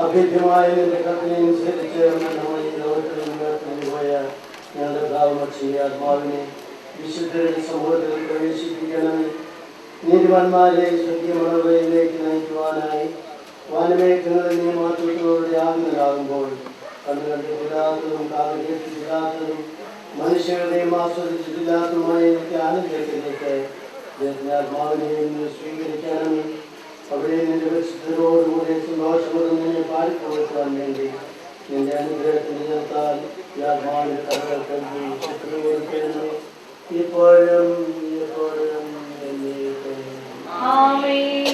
അഭ്യർത്ഥമായ നിന്റെ കത്തിനനുസരിച്ച് ഞങ്ങളുടെ ആത്മാവിനെ വിശുദ്ധരുടെ സമൂഹത്തിൽ പ്രവേശിപ്പിക്കണമേ. നീതിമാന്മാരെ സത്യമണവയിലേക്ക് നയിക്കുവാനായി വാനമേഘങ്ങളിൽ നീ മാതൃത്വത്തോടെ ആകുന്നതാകുമ്പോൾ കണ്ണു കണ്ടിട്ടില്ലാത്തതും കാത് കേട്ടിട്ടില്ലാത്തതും മനുഷ്യരുടെയും ആസ്വദിച്ചിട്ടില്ലാത്തതുമായ എനിക്ക് ആനന്ദത്തിലേക്ക് ആത്മാവിനെയും സ്വീകരിക്കണമേ. അവിടെ നിന്റെ വിശുദ്ധരോടുകൂടെ സന്തോഷമുള്ള നിന്നെ പാടിക്കൊടുക്കുവാൻ വേണ്ടി നിന്റെ അനുഗ്രഹത്തിന് ചേർത്താൽ ആത്മാവിന്റെ കഥകൾ കൽവി ശത്രുവരുത്തണമേ ഇപ്പോഴും എപ്പോഴും എന്നേക്കും. ആമേൻ.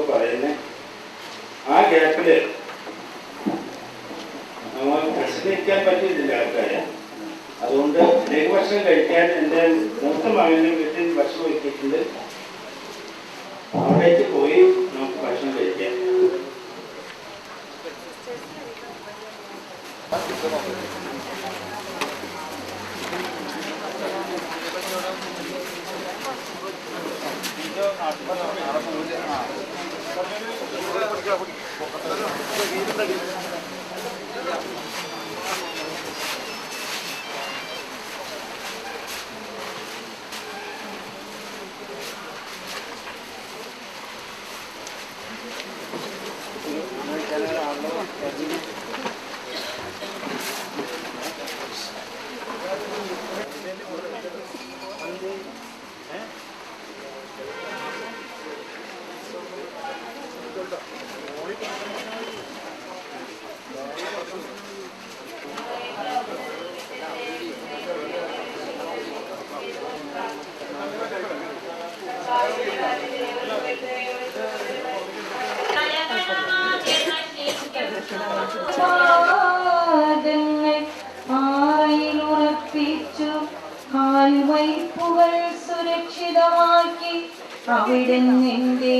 പറയുന്നത് ആ ഗ്യാപ്പില് നമ്മൾ കഴിക്കാൻ പറ്റിയിട്ടില്ല ആൾക്കാരെ. അതുകൊണ്ട് ലഘുഭക്ഷണം കഴിക്കാൻ എൻ്റെ മൂത്ത മകന് വീട്ടിൽ ഭക്ഷണം ഒരുക്കിയിട്ടുണ്ട്. അവിടേക്ക് പോയി നമുക്ക് ഭക്ഷണം കഴിക്കാം. കാൽവയ്പ്പുകൾ സുരക്ഷിതമാക്കി അവിടുന്നിന്റെ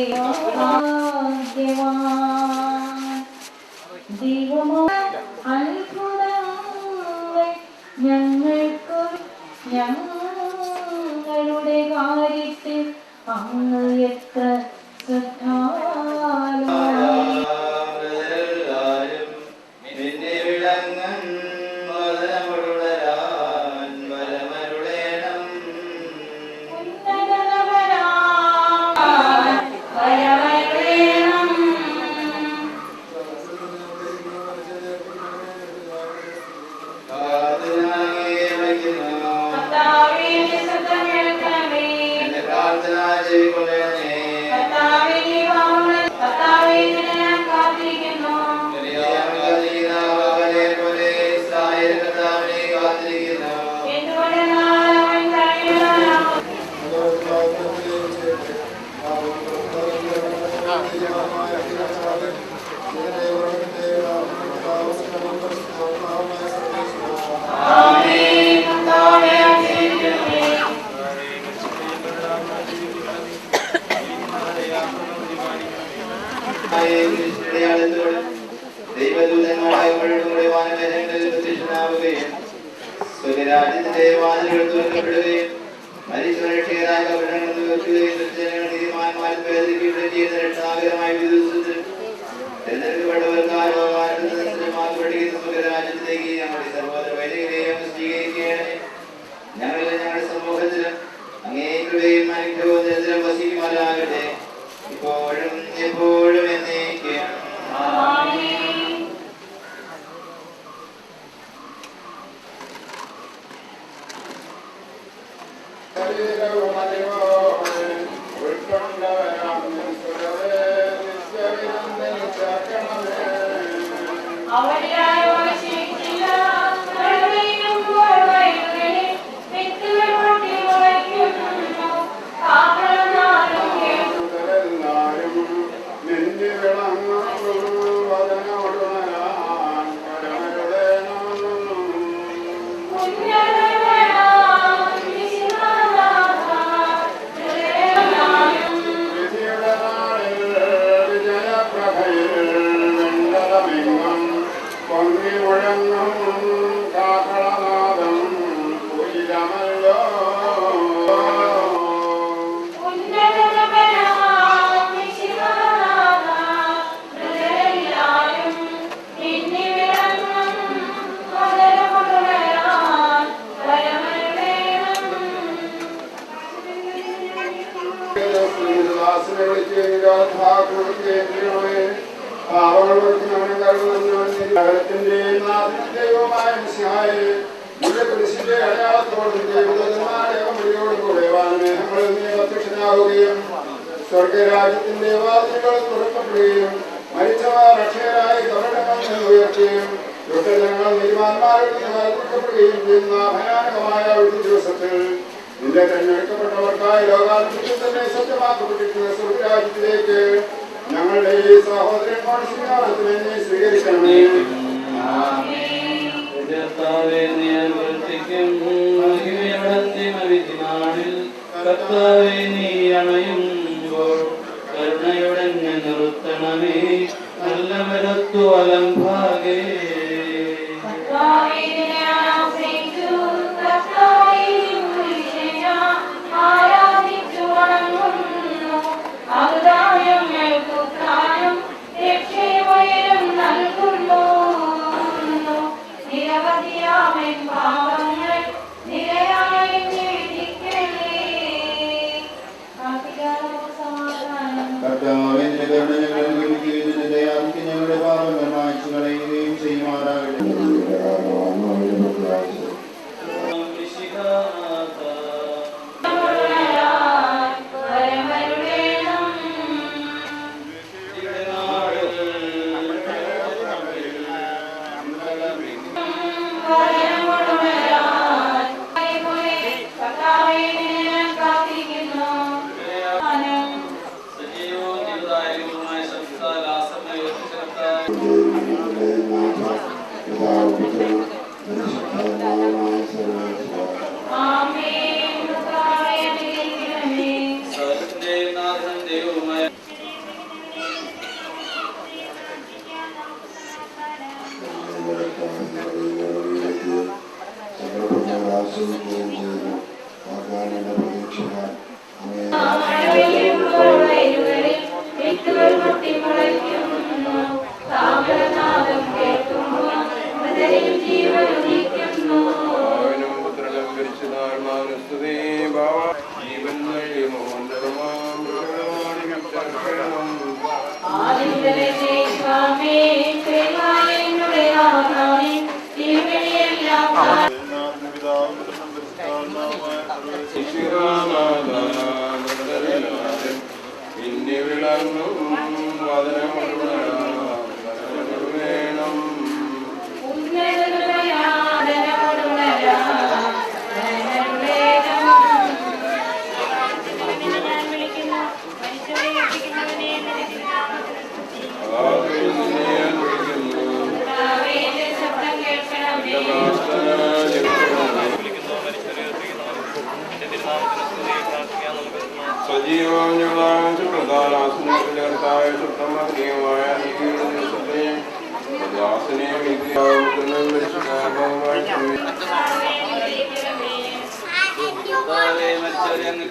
അത്ഭുതങ്ങൾ ഞങ്ങളുടെ കാര്യത്തിൽ അങ്ങ് എത്ര സ്വരാജ്യത്തിന്റെ വാതിലുകൾ തുറക്കപ്പെടുകയും മനുഷ്യരക്ഷകരായ കപടങ്ങൾ തീർക്കുകയും നീതിമാന്മാരിൽ വേദനിക്കുകയും ചെയ്യുന്ന രക്ഷാകരമായ വിശ്വസിച്ച് തിരഞ്ഞെടുക്കപ്പെട്ടവർക്കാരോ ഭാരതത്തിലേക്ക് ഞങ്ങളുടെ സർവോദര വൈദികരെയും സ്വീകരിക്കുകയാണ്. ഞങ്ങളുടെ സമൂഹത്തിൽ അങ്ങേ കൃപയും അനുഗ്രഹവും നിരന്തരം വസിക്കുമാറാകട്ടെ, ഇപ്പോഴും എപ്പോഴും എന്നേക്കും. സ്വർഗരാജ്യത്തിന്റെ വാതിലുകൾ തുറക്കപ്പെടുകയും മരിച്ചവർ രക്ഷകരായി കവരണങ്ങൾ ഉയർത്തുകയും ദുഷ്ടജനങ്ങൾ നീതിമാന്മാരിൽ നിന്ന് വേർതിരിക്കപ്പെടുകയും ചെയ്യുന്ന ഭയാനകമായ ഒരു ദിവസത്തിൽ നിന്റെ തെരഞ്ഞെടുക്കപ്പെട്ടവർക്കായി ലോകാന്ത്യത്തിൽ തന്നെ സത്യമാക്കപ്പെട്ടിരിക്കുന്ന സ്വർഗരാജ്യത്തിലേക്ക് ഞങ്ങളുടെ ഈ സഹോദരന്മാർ സ്വീകരിക്കണമേ. കർത്താവേ നീ അനുവർത്തിക്കും വിധിനാളിൽ കർത്താവേ നീ അണയുമ്പോൾ കരുണയുടെ നിർത്തണമേ നല്ല മരത്തു അലംഭാഗേ ഞങ്ങളുടെ പാപങ്ങൾ മായ്ച്ചു കളയുകയും ചെയ്യുമാറാകട്ടെ.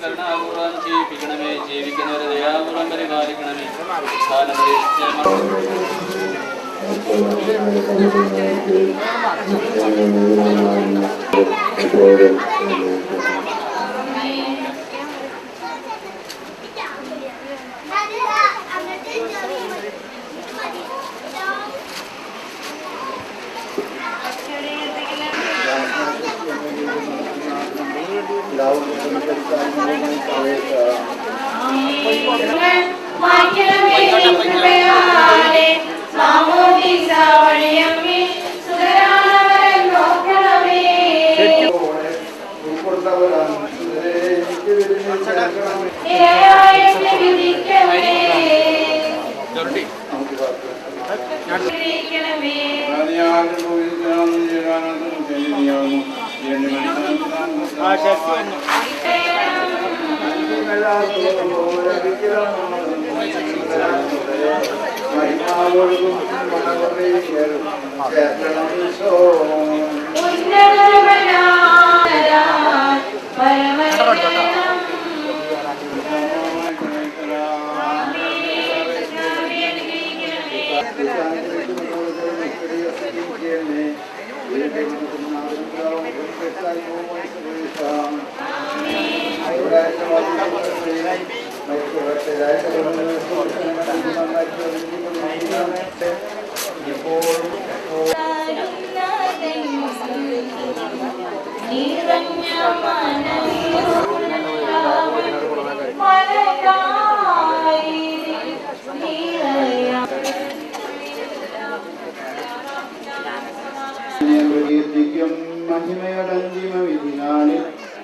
കരുണാപൂർവം ജീവിപ്പിക്കണമേ, ജീവിക്കുന്നവരെ ദയാപൂർവം പരിപാലിക്കണമേ.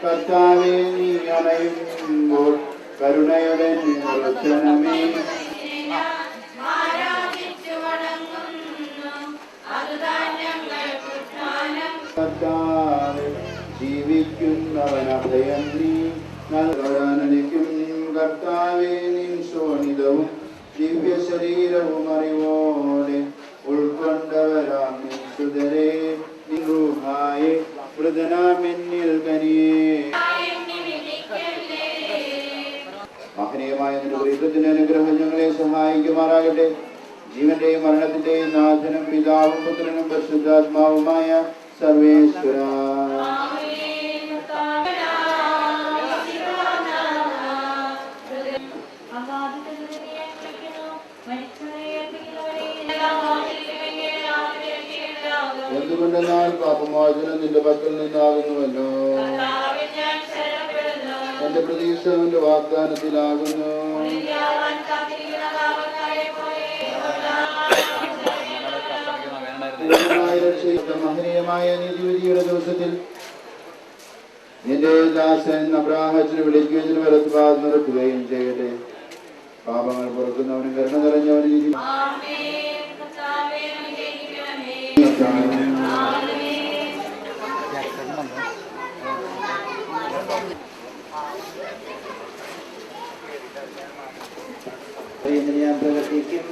കർത്താവേ നീ അണയുമ്പോൾ കരുണയുടെ നിർവചനമേ ആരാധിച്ചു വണങ്ങുന്നു അതുതാൻ ഞങ്ങൾക്ക് ജ്ഞാനം ജീവിക്കുന്നവനഭയം നീ നൽകാനടിക്കും കർത്താവേ നിൻ ശോണിതവും ദിവ്യ ശരീരവും അറിവോടെ ഉൾക്കൊണ്ടവരാം നിൻ സുതരേ നിൻ റൂഹായെ മൃദനാമെന്നിൽ കനിയേ. മഹനീയമായ നിന്റെ ദൈവത്തിന്റെ അനുഗ്രഹം ഞങ്ങളെ സഹായിക്കുമാറാകട്ടെ. ജീവന്റെയും മരണത്തിന്റെയും നാഥനും പിതാവും പുത്രനും പരിശുദ്ധാത്മാവുമായ സർവേശ്വര. എന്തുകൊണ്ടെന്നാൽ പാപമോചനം നിന്റെ പക്കൽ നിന്നാകുന്നുവല്ലോ. എന്റെ പ്രതീക്ഷ അവന്റെ വാഗ്ദാനത്തിലാകുന്നു. മഹനീയമായ നീതിവിധിയുടെ ദിവസത്തിൽ നിന്റെ ദാസൻ അബ്രാഹത്തിന് വിളിക്കുകയും വലത്തുഭാഗം നിർത്തുകയും ചെയ്യട്ടെ. പാപങ്ങൾ പുറക്കുന്നവനും കരുണ നിറഞ്ഞവനും നീതി ഞാൻ പ്രവർത്തിക്കും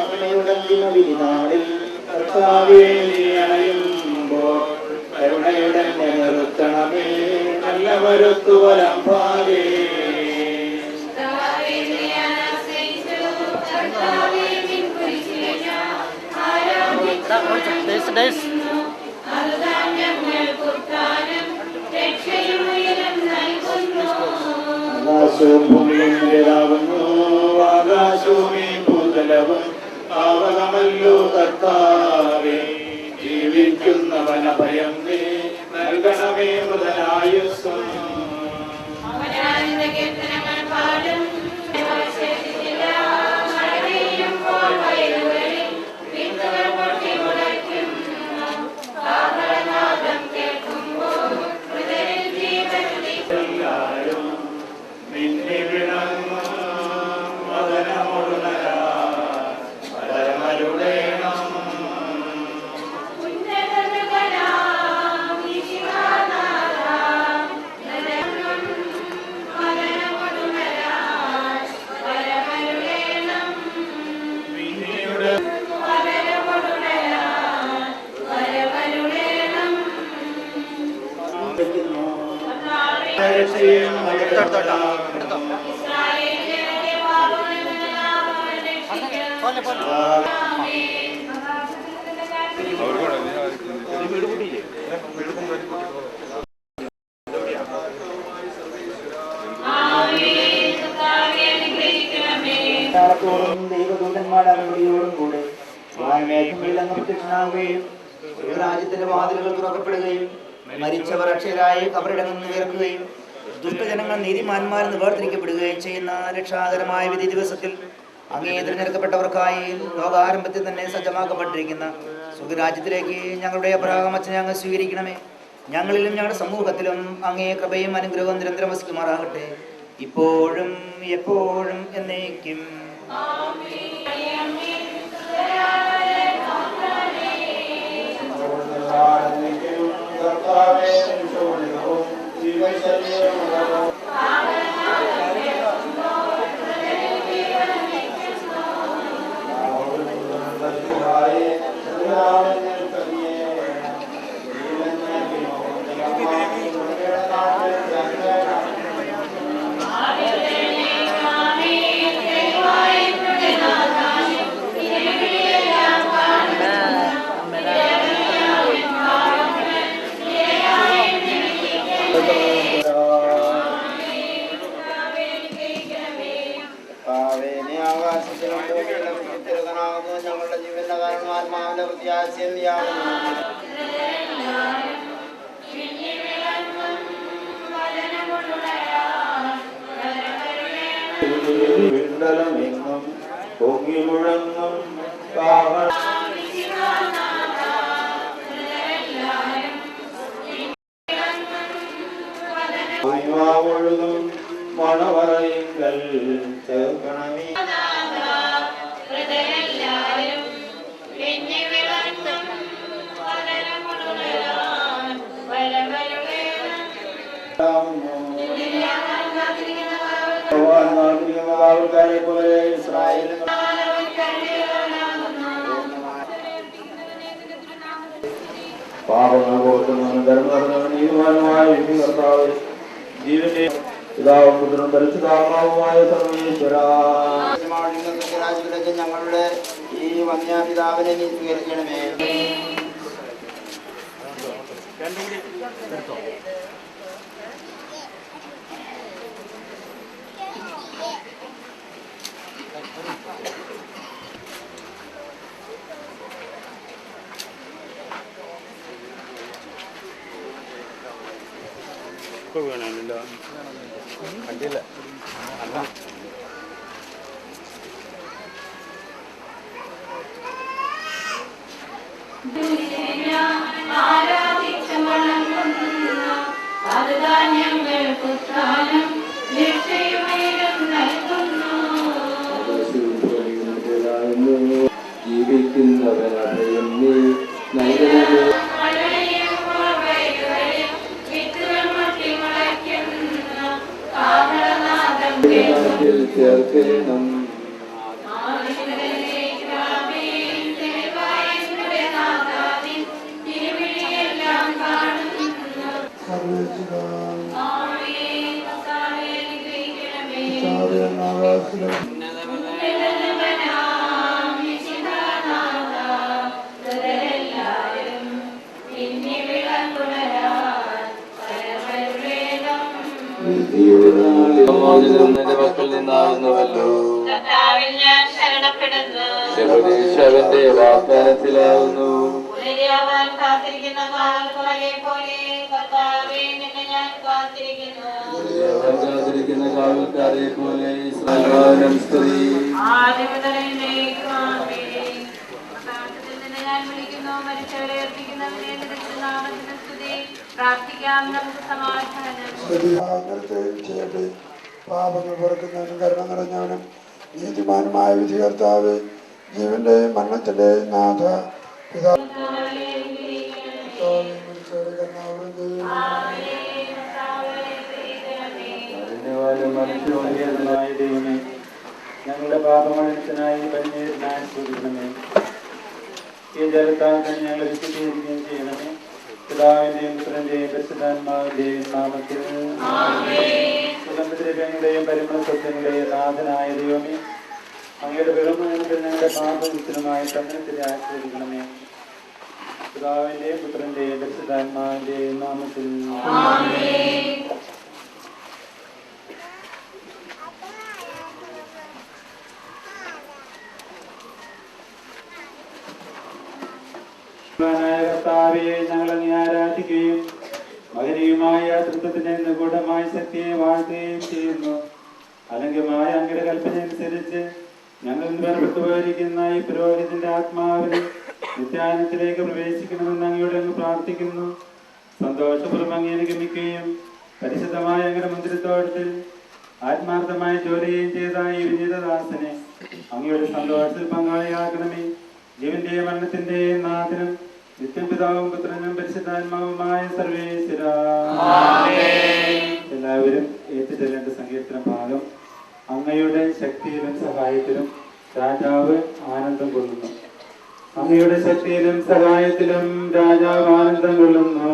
അമ്മയുടെ ദിനവിധിനാളിൽ കർത്താവേ നീ അണയുമ്പോൾ കരുണയുടെ നിർത്തണമേ നല്ല വരുത്തുവരം ഭാവേ. ആകാശവും ഭൂമിയും നിരതാകുന്നു, ആകാശവും ഈ ഭൂതലവും ആവകമല്ലോ കർത്താവേ. ജീവിക്കുന്നവന ഭയം നീ നൽകണമേ മുതലായുസ്സും. ദൈവദൂതന്മാരുടെ അനുമതിയോടും കൂടെ പ്രത്യക്ഷനാവുകയും രാജ്യത്തിന്റെ വാതിലുകൾ തുറക്കപ്പെടുകയും മരിച്ചവർ അക്ഷരായി കബറിടം നിന്ന് ഉയർക്കുകയും ദുഷ്ടജനങ്ങൾ നീതിമാന്മാരെന്ന് വേർതിരിക്കപ്പെടുകയും ചെയ്യുന്ന രക്ഷാകരമായ വിധി ദിവസത്തിൽ അങ്ങേ തിരഞ്ഞെടുക്കപ്പെട്ടവർക്കായി ലോകാരംഭത്തിൽ തന്നെ സജ്ജമാക്കപ്പെട്ടിരിക്കുന്ന സുഖരാജ്യത്തിലേക്ക് ഞങ്ങളുടെ അബ്രാഹമച്ചനെ അങ്ങ് സ്വീകരിക്കണമേ. ഞങ്ങളിലും ഞങ്ങളുടെ സമൂഹത്തിലും അങ്ങേ കൃപയും അനുഗ്രഹവും നിരന്തരം വസിക്കുമാറാകട്ടെ, ഇപ്പോഴും എപ്പോഴും എന്നേക്കും. ഞങ്ങളുടെ ജീവന്റെ കാരണം ആത്മാവിന്റെ പ്രത്യാശയും വിണ്ടലമെങ്ങും പൊങ്ങി മുഴങ്ങും ഒഴുകും മണവറയിങ്കൽ ചേർക്കണമേ. ആൾക്കാരെ പോലെ ഇസ്രായേലിൽ പാപങ്ങൾ പുറത്തുനിന്ന് ധർമ്മ നീതിമാനുമായ കർത്താവ് ജീവന്റെ പിതാവും പുത്രനും പരിശുദ്ധാത്മാവുമായ സർവേശ്വര ഞങ്ങളുടെ ഈ വന്യാപിതാവിനെ നീ സ്വീകരിക്കണമേ. ജീവിക്കുന്നവരഭയം നീ ചേർക്കണം. അവന്റെ വാഗ്ദാനത്തിലാവുന്നു. കാത്തിരിക്കുന്ന കാവൽക്കാരെ പോലെ ഇസ്രായേൽ സ്തുതി. ചെയ്യട്ടെ. പാപങ്ങൾ പുറക്കുന്നവനും കരുണ നിറഞ്ഞവനും നീതിമാനുമായ വിധികർത്താവ് ജീവന്റെയും മരണത്തിന്റെയും നാഥ പിതാവ് മനുഷ്യനായ ദൈവമേ, ഞങ്ങളുടെ പാപമനുഷ്യനായി പരിചയത്തിനായി സൂക്ഷിക്കണമേ. ഈ ജലത്താൽ തന്നെ ഞങ്ങളെ വിശുദ്ധീകരിക്കുകയും ചെയ്യണമേ. പിതാവിന്റെയും പുത്രന്റെയും പരിശുദ്ധാത്മാവിന്റെയും നാമത്തിൽ സുഗന്ധദ്രവ്യങ്ങളുടെയും പരിമള സത്യങ്ങളുടെയും നാഥനായ ദൈവമേ, അങ്ങയുടെ ബഹുമാനത്തിൽ ഞങ്ങളുടെ പാപവിശുദ്ധമായ ചന്ദനത്തിലെ ആശ്രയിക്കണമേ. പിതാവിന്റെയും പുത്രന്റെയും പരിശുദ്ധാത്മാവിന്റെയും നാമത്തിൽ കർത്താവെ, ഞങ്ങളെ ആരാധിക്കുകയും മകനീയമായ തൃത്വത്തിന്റെ നിഗൂഢമായ ശക്തിയെ വാഴ്ത്തുകയും ചെയ്യുന്നു. അലംഘ്യമായ അങ്ങയുടെ കൽപ്പനയനുസരിച്ച് ഞങ്ങൾ വേർപെട്ടുപോയിരിക്കുന്ന ഈ പുരോഹിതന്റെ ആത്മാവിനെ നിത്യാനത്തിലേക്ക് പ്രവേശിക്കണമെന്ന് അങ്ങയോട് അങ്ങ് പ്രാർത്ഥിക്കുന്നു. സന്തോഷപൂർവ്വം അങ്ങേ അനുഗമിക്കുകയും പരിശുദ്ധമായ അങ്ങയുടെ മന്ദിരത്തോടത്തിൽ ആത്മാർത്ഥമായ ജോലിയും ചെയ്ത ഈ വിനീതദാസനെ അങ്ങയുടെ സന്തോഷത്തിൽ പങ്കാളിയാക്കണമേ. ജീവന്റെയും മരണത്തിന്റെയും നാഥനും നിത്യം പിതാവും പുത്രനും പരിശുദ്ധാത്മാവുമായ സർവേശ്വര. എല്ലാവരും ഏറ്റുചൊല്ലേണ്ട സങ്കീർത്തന ഭാഗം. അങ്ങയുടെ ശക്തിയിലും സഹായത്തിലും രാജാവ് ആനന്ദം കൊള്ളുന്നു. അങ്ങയുടെ ശക്തിയിലും സഹായത്തിലും രാജാവ് ആനന്ദം കൊള്ളുന്നു.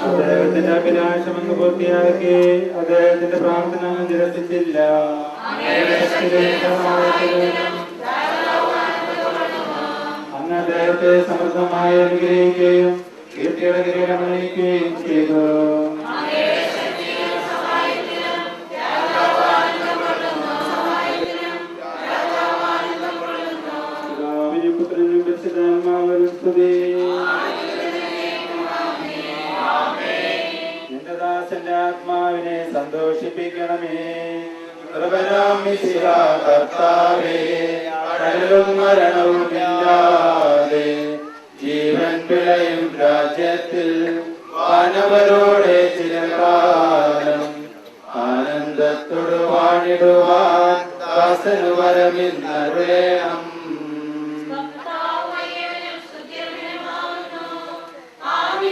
അദ്ദേഹത്തിന്റെ അഭിലാഷം അങ്ങ് പൂർത്തിയാക്കി. അദ്ദേഹത്തിന്റെ പ്രാർത്ഥന അങ്ങ് നിരസിച്ചില്ല. അങ്ങ് അദ്ദേഹത്തെ സമൃദ്ധമായി അനുഗ്രഹിക്കുകയും കീർത്തിയുടെ കിരീടമണിയിക്കുകയും ചെയ്തു. പിതാവിനും പുത്രനും പരിശുദ്ധാത്മാവിനും സ്തുതി. നിന്റെ ദാസന്റെ ആത്മാവിനെ സന്തോഷിപ്പിക്കണമേ. കർത്താവേ, കടലും മരണവുമില്ലാതെ ജീവൻ പിളയും രാജ്യത്തിൽ വാനവരോടെ ചിരകാലം ആനന്ദത്തോട് വാണിടുവാൻ ദാസനു വരമിന്നരുളേണം. ും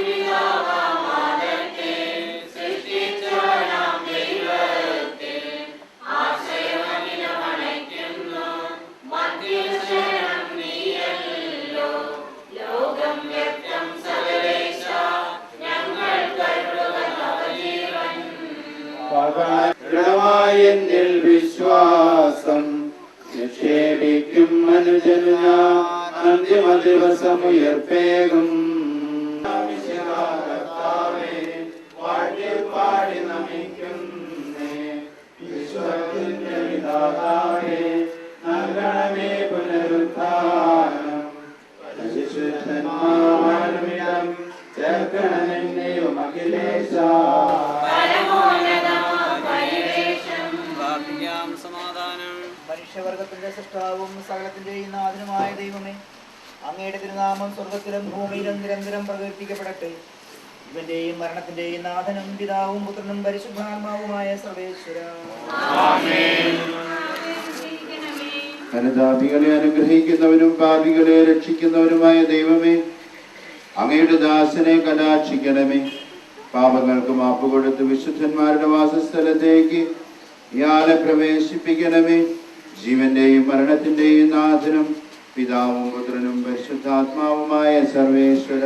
ദൃഢമായി എന്നിൽ വിശ്വാസം നിക്ഷേപിക്കും മനുജനു ഞാൻ അന്തിമ ദിവസം ഉയർപ്പേകും. പാടി നമിക്കുന്നേ വിശ്വത്തിന്റെ വിധാതാവേ, നൽകണമേ പുനരുദ്ധാനം. പരിശുദ്ധന്മാരുമിടം ചേർക്കണമെന്നെയും അഖിലേശ. മനുഷ്യവർഗത്തിന്റെ സൃഷ്ടാവും സകലത്തിന്റെയും നാഥനുമായ ദൈവമേ, അങ്ങയുടെ തിരുനാമം സ്വർഗത്തിലും ഭൂമിയിലും നിരന്തരം പ്രകീർത്തിക്കപ്പെടട്ടെ. ഇവന്റെയും മരണത്തിന്റെയും നാഥനും പിതാവും പുത്രനും പരിശുദ്ധാത്മാവുമായ സർവേശ്വര. അനുതാപികളെ അനുഗ്രഹിക്കുന്നവനും പാപികളെ രക്ഷിക്കുന്നവനുമായ ദൈവമേ, അങ്ങയുടെ ദാസനെ കടാക്ഷിക്കണമേ. പാപങ്ങൾക്ക് മാപ്പ് കൊടുത്ത് വിശുദ്ധന്മാരുടെ വാസസ്ഥലത്തേക്ക് ഇയാളെ പ്രവേശിപ്പിക്കണമേ. ജീവന്റെയും മരണത്തിന്റെയും നാഥനും പിതാവും പുത്രനും പരിശുദ്ധാത്മാവുമായ സർവേശ്വര.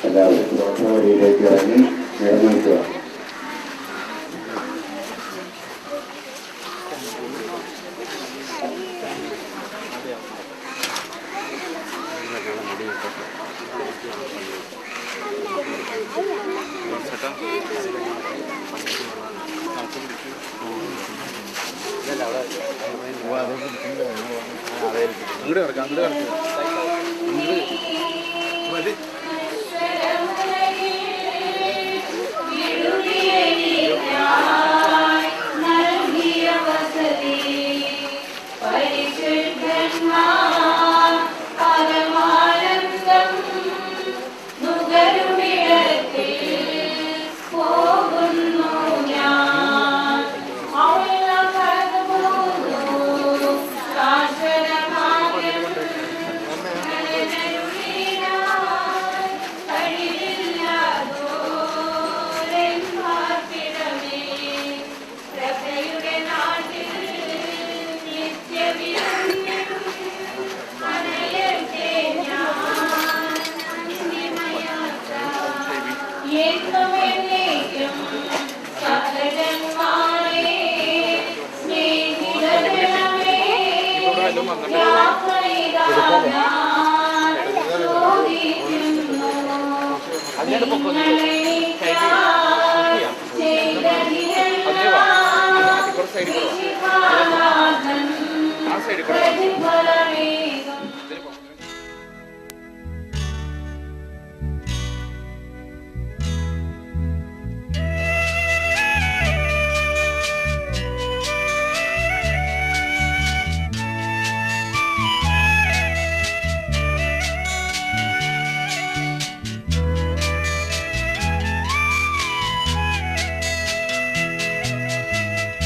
എല്ലാവരും ഇറങ്ങി നിലനിൽക്കുക.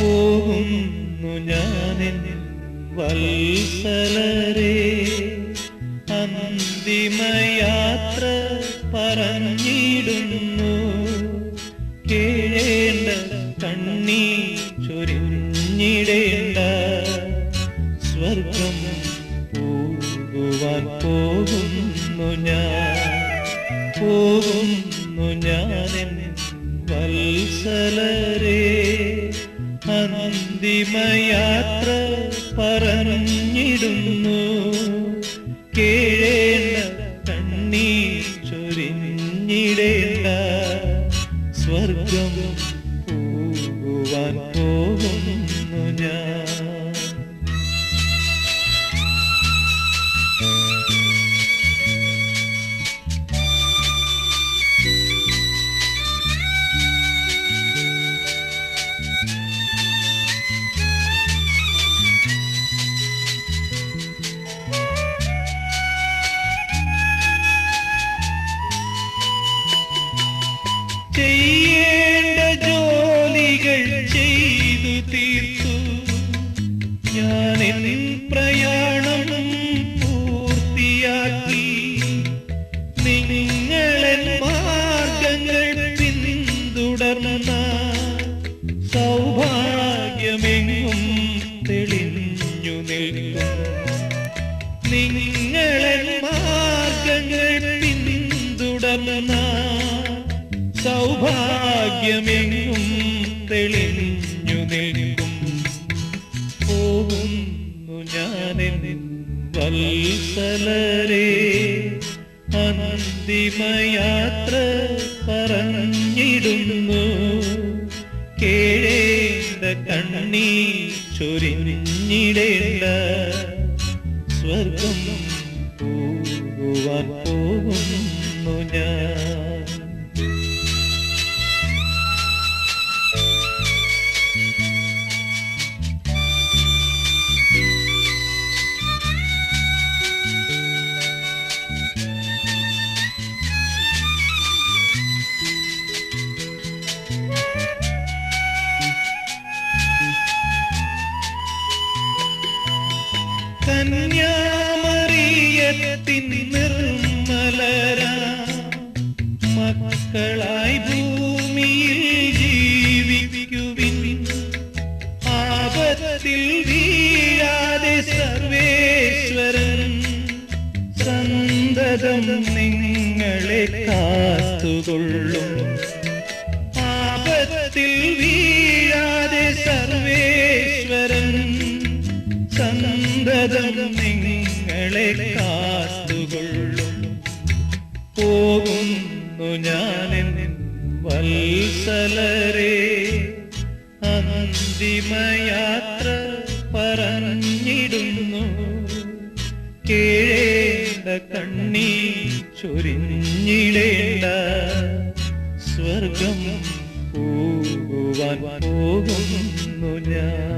പോകുന്നു ഞാനെൻ വത്സലരേ, അന്തിമയാത്ര പറഞ്ഞിടുന്നു. കേഴേണ്ട കണ്ണീർ ചൊരിഞ്ഞിടേണ്ട, സ്വർഗം പോകുവാൻ പോകുന്നു ഞാൻ. പോകുന്നു ഞാനെൻ വത്സലരേ അന്തിമയാത്ര പറഞ്ഞിടുന്നു. കേഴേണ്ട കണ്ണീർ ചൊരിഞ്ഞിടേണ്ട സ്വർഗം പോകുവാൻ പോകുന്നു ഞാൻ. ചെയ്യേണ്ട ജോലികൾ ചെയ്തു തീർത്തു ഞാനെൻ പ്രയാണം പൂർത്തിയാക്കി. നിങ്ങളെൻ മാർഗങ്ങൾ പിന്തുടർന്ന സൗഭാഗ്യമെങ്ങും തെളിഞ്ഞു നിൽക്കും. നിങ്ങളെൻ മാർഗങ്ങൾ പിന്തുടർന്ന സൗഭാഗ്യമെങ്ങും തെളിഞ്ഞു നിൽക്കും. പോകുന്നു ഞാനെൻ വത്സലരേ അന്തിമയാത്ര പറഞ്ഞിടുന്നു. കേഴേണ്ട കണ്ണീർ ചൊരിഞ്ഞിടേണ്ട സ്വർഗം പോകുവാൻ പോകുന്നു ഞാൻ. കന്യാമറിയത്തിൻ നിർമ്മലരാ മക്കളായി ഭൂമിയിൽ ജീവിക്കുവിൻ. ആപത്തിൽ വീഴാതെ സർവേശ്വരൻ സന്തതം നിങ്ങളെ കാത്തുകൊള്ളും. ആപത്തിൽ വീഴാതെ സർവേശ്വരൻ സന്തതം നിങ്ങളെ കാത്തുകൊള്ളും. പോകുന്നു ഞാനെൻ വത്സലരേ അന്തിമയാത്ര പറഞ്ഞിടുന്നു. കേഴേണ്ട കണ്ണീർ ചൊരിഞ്ഞിടേണ്ട സ്വർഗം പോകുവാൻ പോകുന്നു ഞാൻ.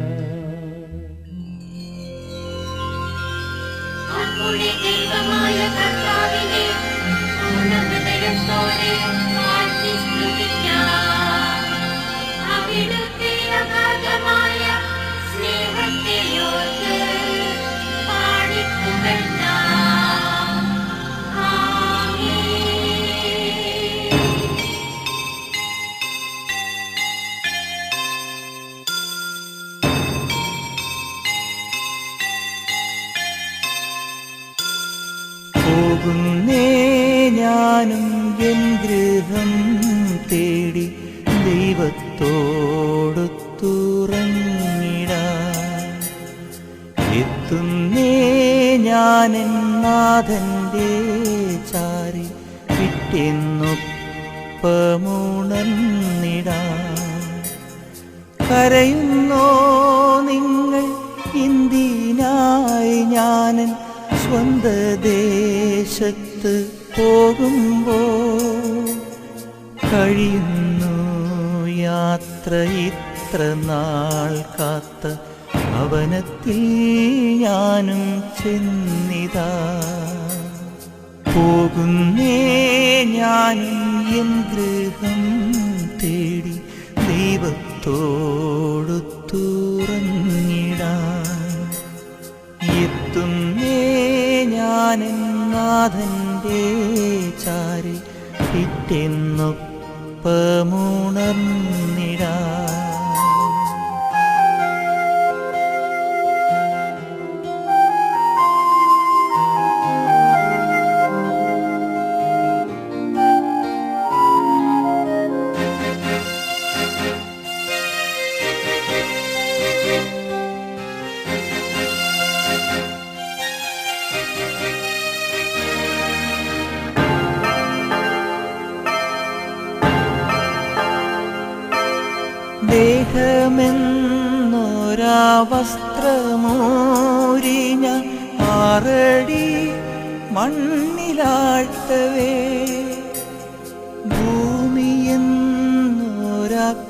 നമ്മുടെ ദൈവമായ കർത്താവിനെ പൂർണ്ണഹൃദയത്തോടെ വാഴ്ത്തി സ്തുതിക്കാം. അവിടുത്തെ അഗാധമായ സ്നേഹത്തെ ഓർത്ത് പാടിപ്പുകഴ്ത്താം. ആമേൻ. പോകുന്നേ ഞാനും എൻ ഗൃഹം തേടി ദൈവത്തോടൊത്തുറങ്ങിടാൻ. എത്തുന്നേ ഞാനെൻ നാഥന്റെ ചാരി പിറ്റെന്നൊപ്പമുണർന്നിടാൻ. കരയുന്നോ നിങ്ങൾ ഇന്ത്യനായി ഞാനൻ സ്വന്ത ദേശത്ത് പോകുമ്പോൾ? കഴിയുന്നു യാത്ര ഇത്ര നാൾ കാത്ത ഭവനത്തിൽ ഞാനും ചെന്നിതാ. പോകുന്നേ ഞാനും എൻ ഗൃഹം തേടി ദൈവത്തോടൊത്തുറങ്ങിടാൻ. എത്തുന്നേ ഞാനെൻ നാഥന്റെ ചാരി പിറ്റെന്നൊപ്പമുണർന്നിടാൻ. ദേഹമെന്നൊരാ വസ്ത്രമൂരി ഞാൻ 6 അടി മണ്ണിലാഴ്ത്തവേ, ഭൂമിയെന്നൊരാ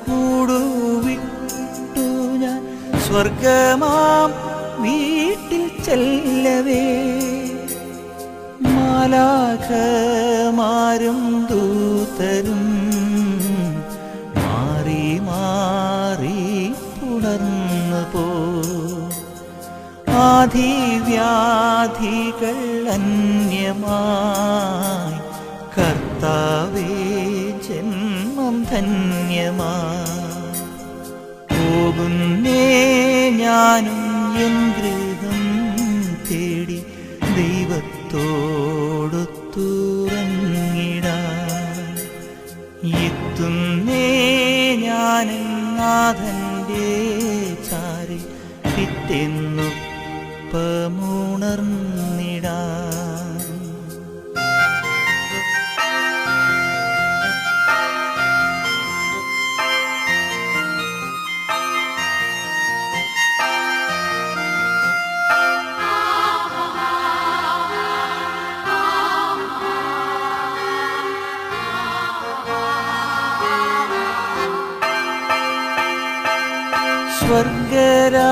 കൂടുവിട്ടു ഞാൻ സ്വർഗമാം വീട്ടിൽ ചെല്ലവേ, മാലാഖമാരും ദൂതരും മാറി മാറി പുണർന്നു പോ, ആധിവ്യാധികൾ അന്യമായി കർത്താവേ ജന്മം ധന്യമായി, പോകുന്നേ ഞാനും എൻ ഗൃഹം തേടി ദൈവത്തോടൊത്തുറങ്ങിടാൻ, എത്തുന്നേ ഞാനും നാഥന്റെ ചാരി പിറ്റെന്നൊപ്പമുണർന്നിടാൻ.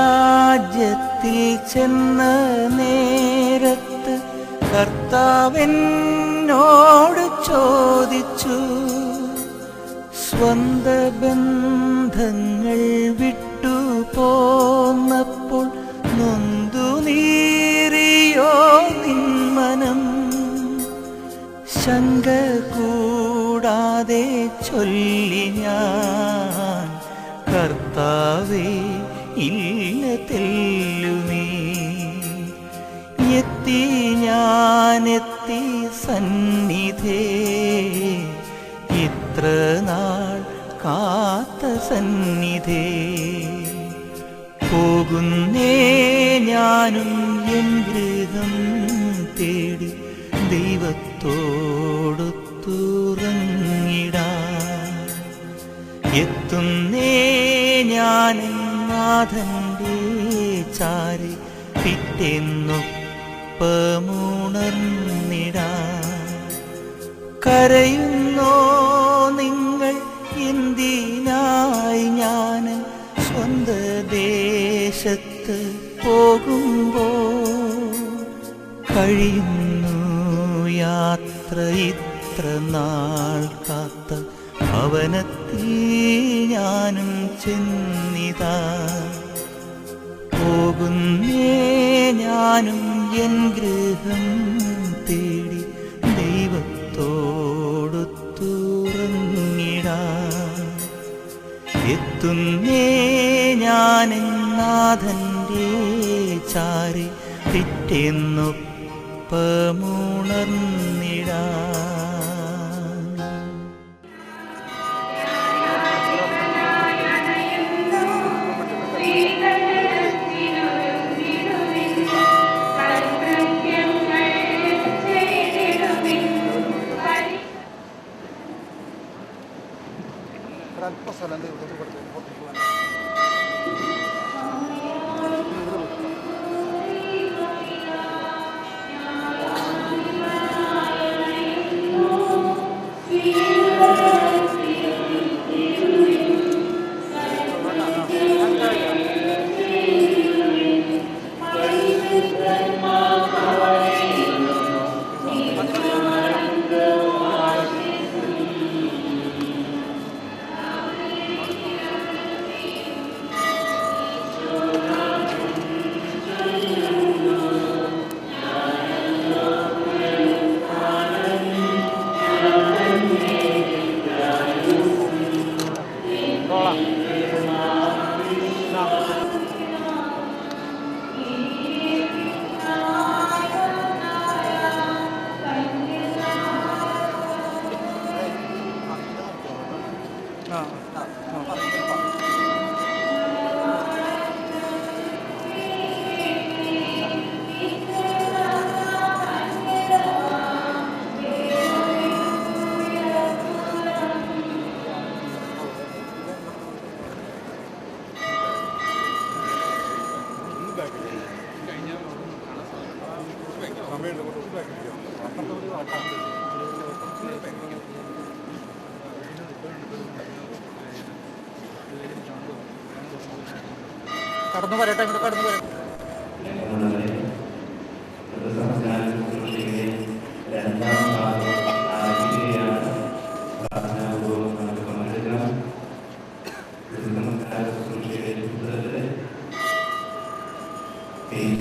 സ്വർഗരാജ്യത്തിൽ ചെന്ന നേരത്ത് കർത്താവെന്നോട് ചോദിച്ചു, സ്വന്ത ബന്ധങ്ങൾ വിട്ടു പോന്നപ്പോൾ നൊന്തു നീറിയോ നിന്മനം, ശങ്ക കൂടാതെ ചൊല്ലി ഞാൻ, കർത്താവേ ഇല്ല തെല്ലുമേ, എത്തി ഞാനെത്തി സന്നിധേ, ഇത്ര നാൾ കാത്ത സന്നിധേ, പോകുന്നേ ഞാനും എൻ ഗൃഹം തേടി ദൈവത്തോടൊത്തുറങ്ങിടാൻ, എത്തുന്നേ ഞാൻ നാഥന്റെ ചാരി പിറ്റെന്നൊപ്പമുണർന്നിടാൻ. കരയുന്നോ നിങ്ങൾ എന്തിനായി ഞാൻ സ്വന്ത ദേശത്ത് പോകുമ്പോൾ, കഴിയുന്നു യാത്ര ഇത്ര നാൾ കാത്ത ഭവനത്തിൽ ഞാനും ചെന്നിതാ, പോകുന്നേ ഞാനും എൻ ഗൃഹം തേടി ദൈവത്തോടൊത്തുറങ്ങിടാൻ, എത്തുന്നേ ഞാൻ നാഥന്റെ ചാരി പിറ്റെന്നൊപ്പമുണർന്നിടാൻ. കടന്നു വരട്ടെ, ഇങ്ങോട്ട് കടന്നു വരട്ടെ. ഈ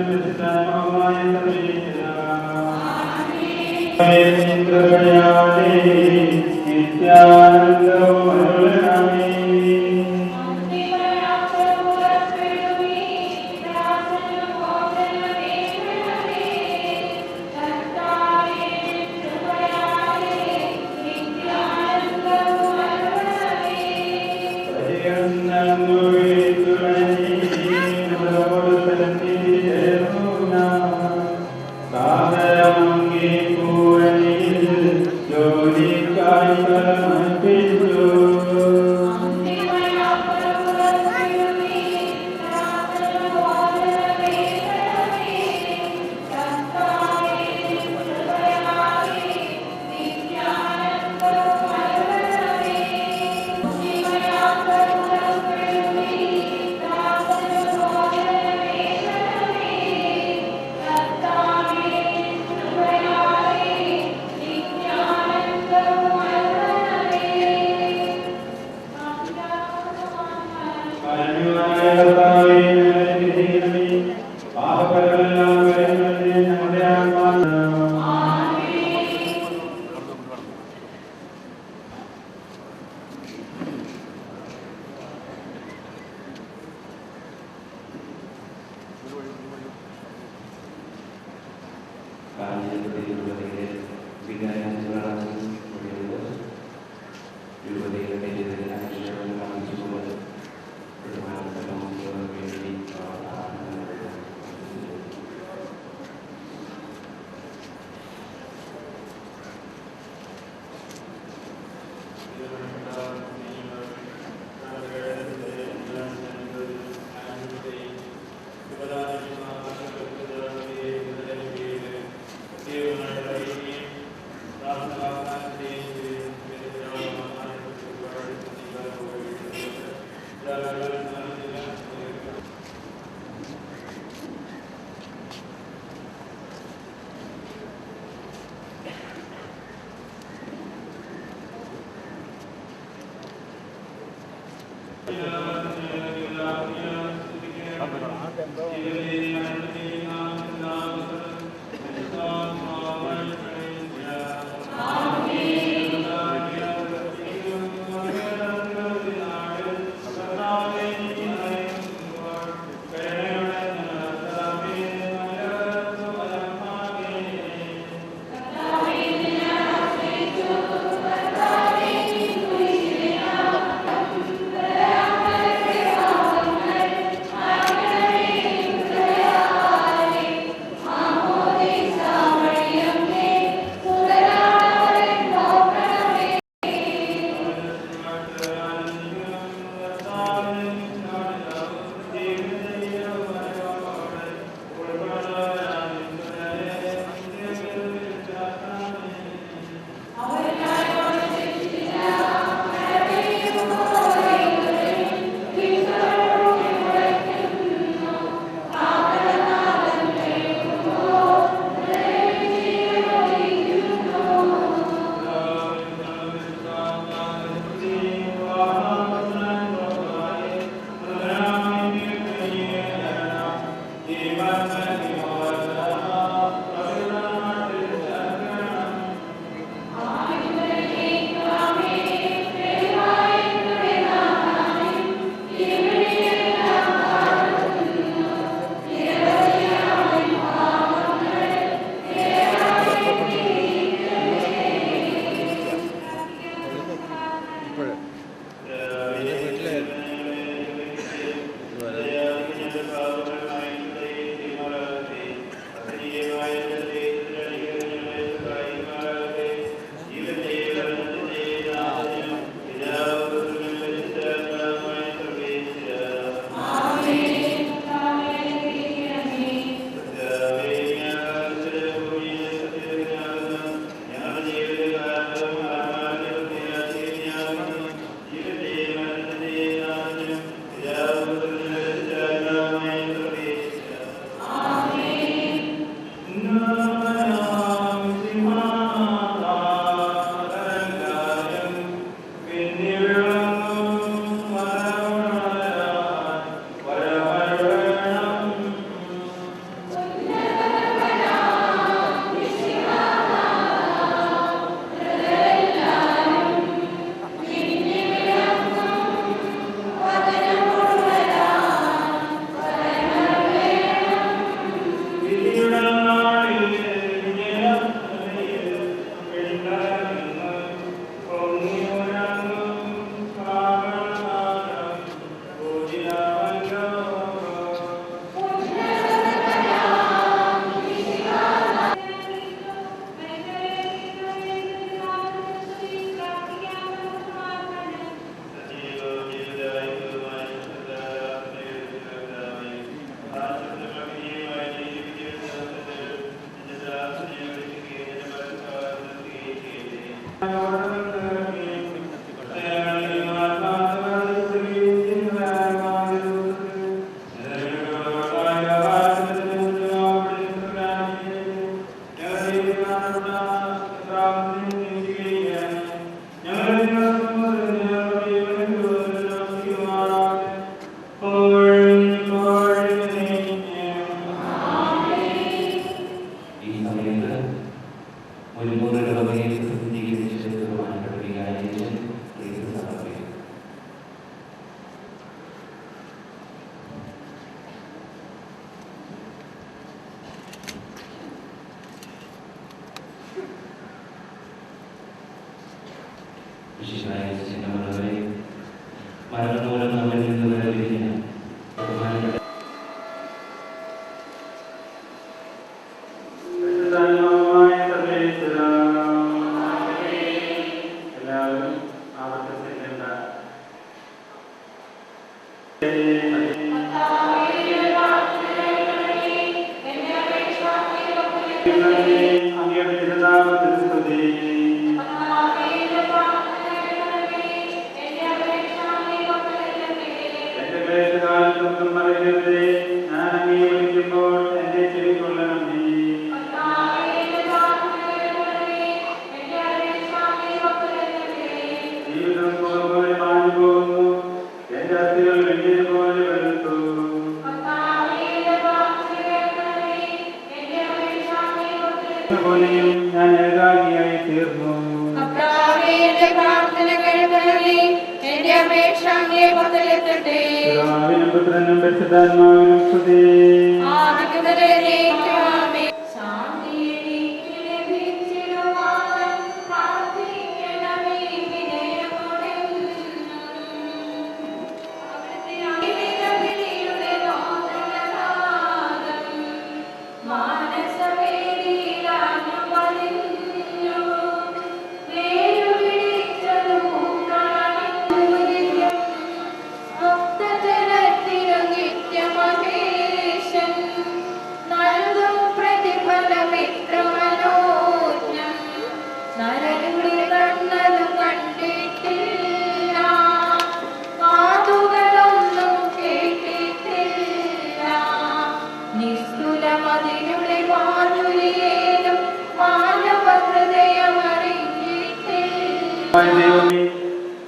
Amen. ഞാൻ ഏകാഗിയായി തീർന്നു. പിതാവിനും പുത്രനും പരിശുദ്ധാത്മാവിനും സ്തുതി.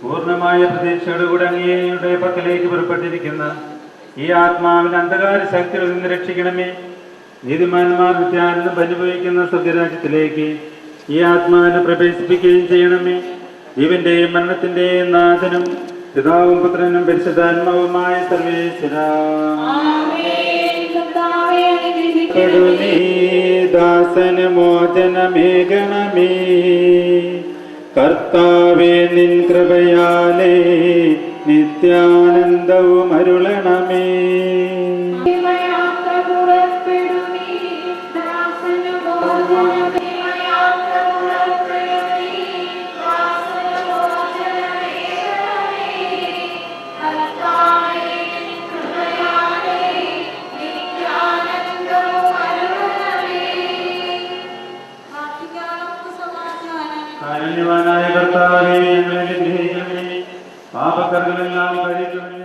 പൂർണ്ണമായ പ്രതീക്ഷയോടുകൂടി അങ്ങയുടെ പക്കലേക്ക് പുറപ്പെട്ടിരിക്കുന്ന ഈ ആത്മാവിന്റെ അന്ധകാര ശക്തിയിൽ നിന്ന് രക്ഷിക്കണമേ. നീതിമാന്മാർ നിത്യാനന്ദം അനുഭവിക്കുന്ന സ്വർഗരാജ്യത്തിലേക്ക് ഈ ആത്മാവിനെ പ്രവേശിപ്പിക്കുകയും ചെയ്യണമേ. ജീവന്റെയും മരണത്തിന്റെയും നാഥനും പിതാവും പുത്രനും പരിശുദ്ധാത്മാവുമായ സർവേശ്വരാ, ദാസന് മോചനമേകണമേ. കർത്താവേ, നിൻ കൃപയാലേ നിത്യാനന്ദവും അരുളണമേ. കാരുണ്യവാനായ കർത്താവേ, ഞങ്ങളെ അനുഗ്രഹിക്കണമേ. പാപക്കറകളെല്ലാം കഴിക്കണമേ.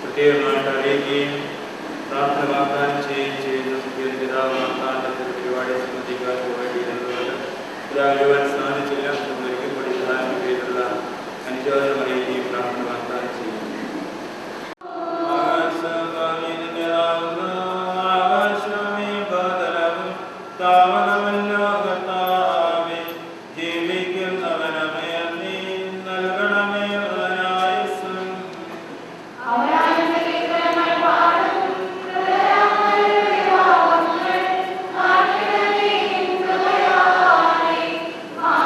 പ്രത്യേകമായിട്ട് അറിയിക്കുകയും പ്രാർത്ഥന വാഗ്ദാനം ചെയ്യുകയും ചെയ്യുന്നു. പിതാവ് വാഗ്ദാനത്തിൽ പരിപാടിയെ സംബന്ധിക്കാൻ പോകേണ്ടിയിരുന്നതുകൊണ്ട് പിതാവിനുവാൻ സാധിച്ചില്ല. ഒരിക്കൽ കൂടി പ്രധാന പേരുള്ള അനുശോചനം അറിയിക്കുകയും പ്രാർത്ഥന വാഗ്ദാനം ചെയ്യുന്നു. ആ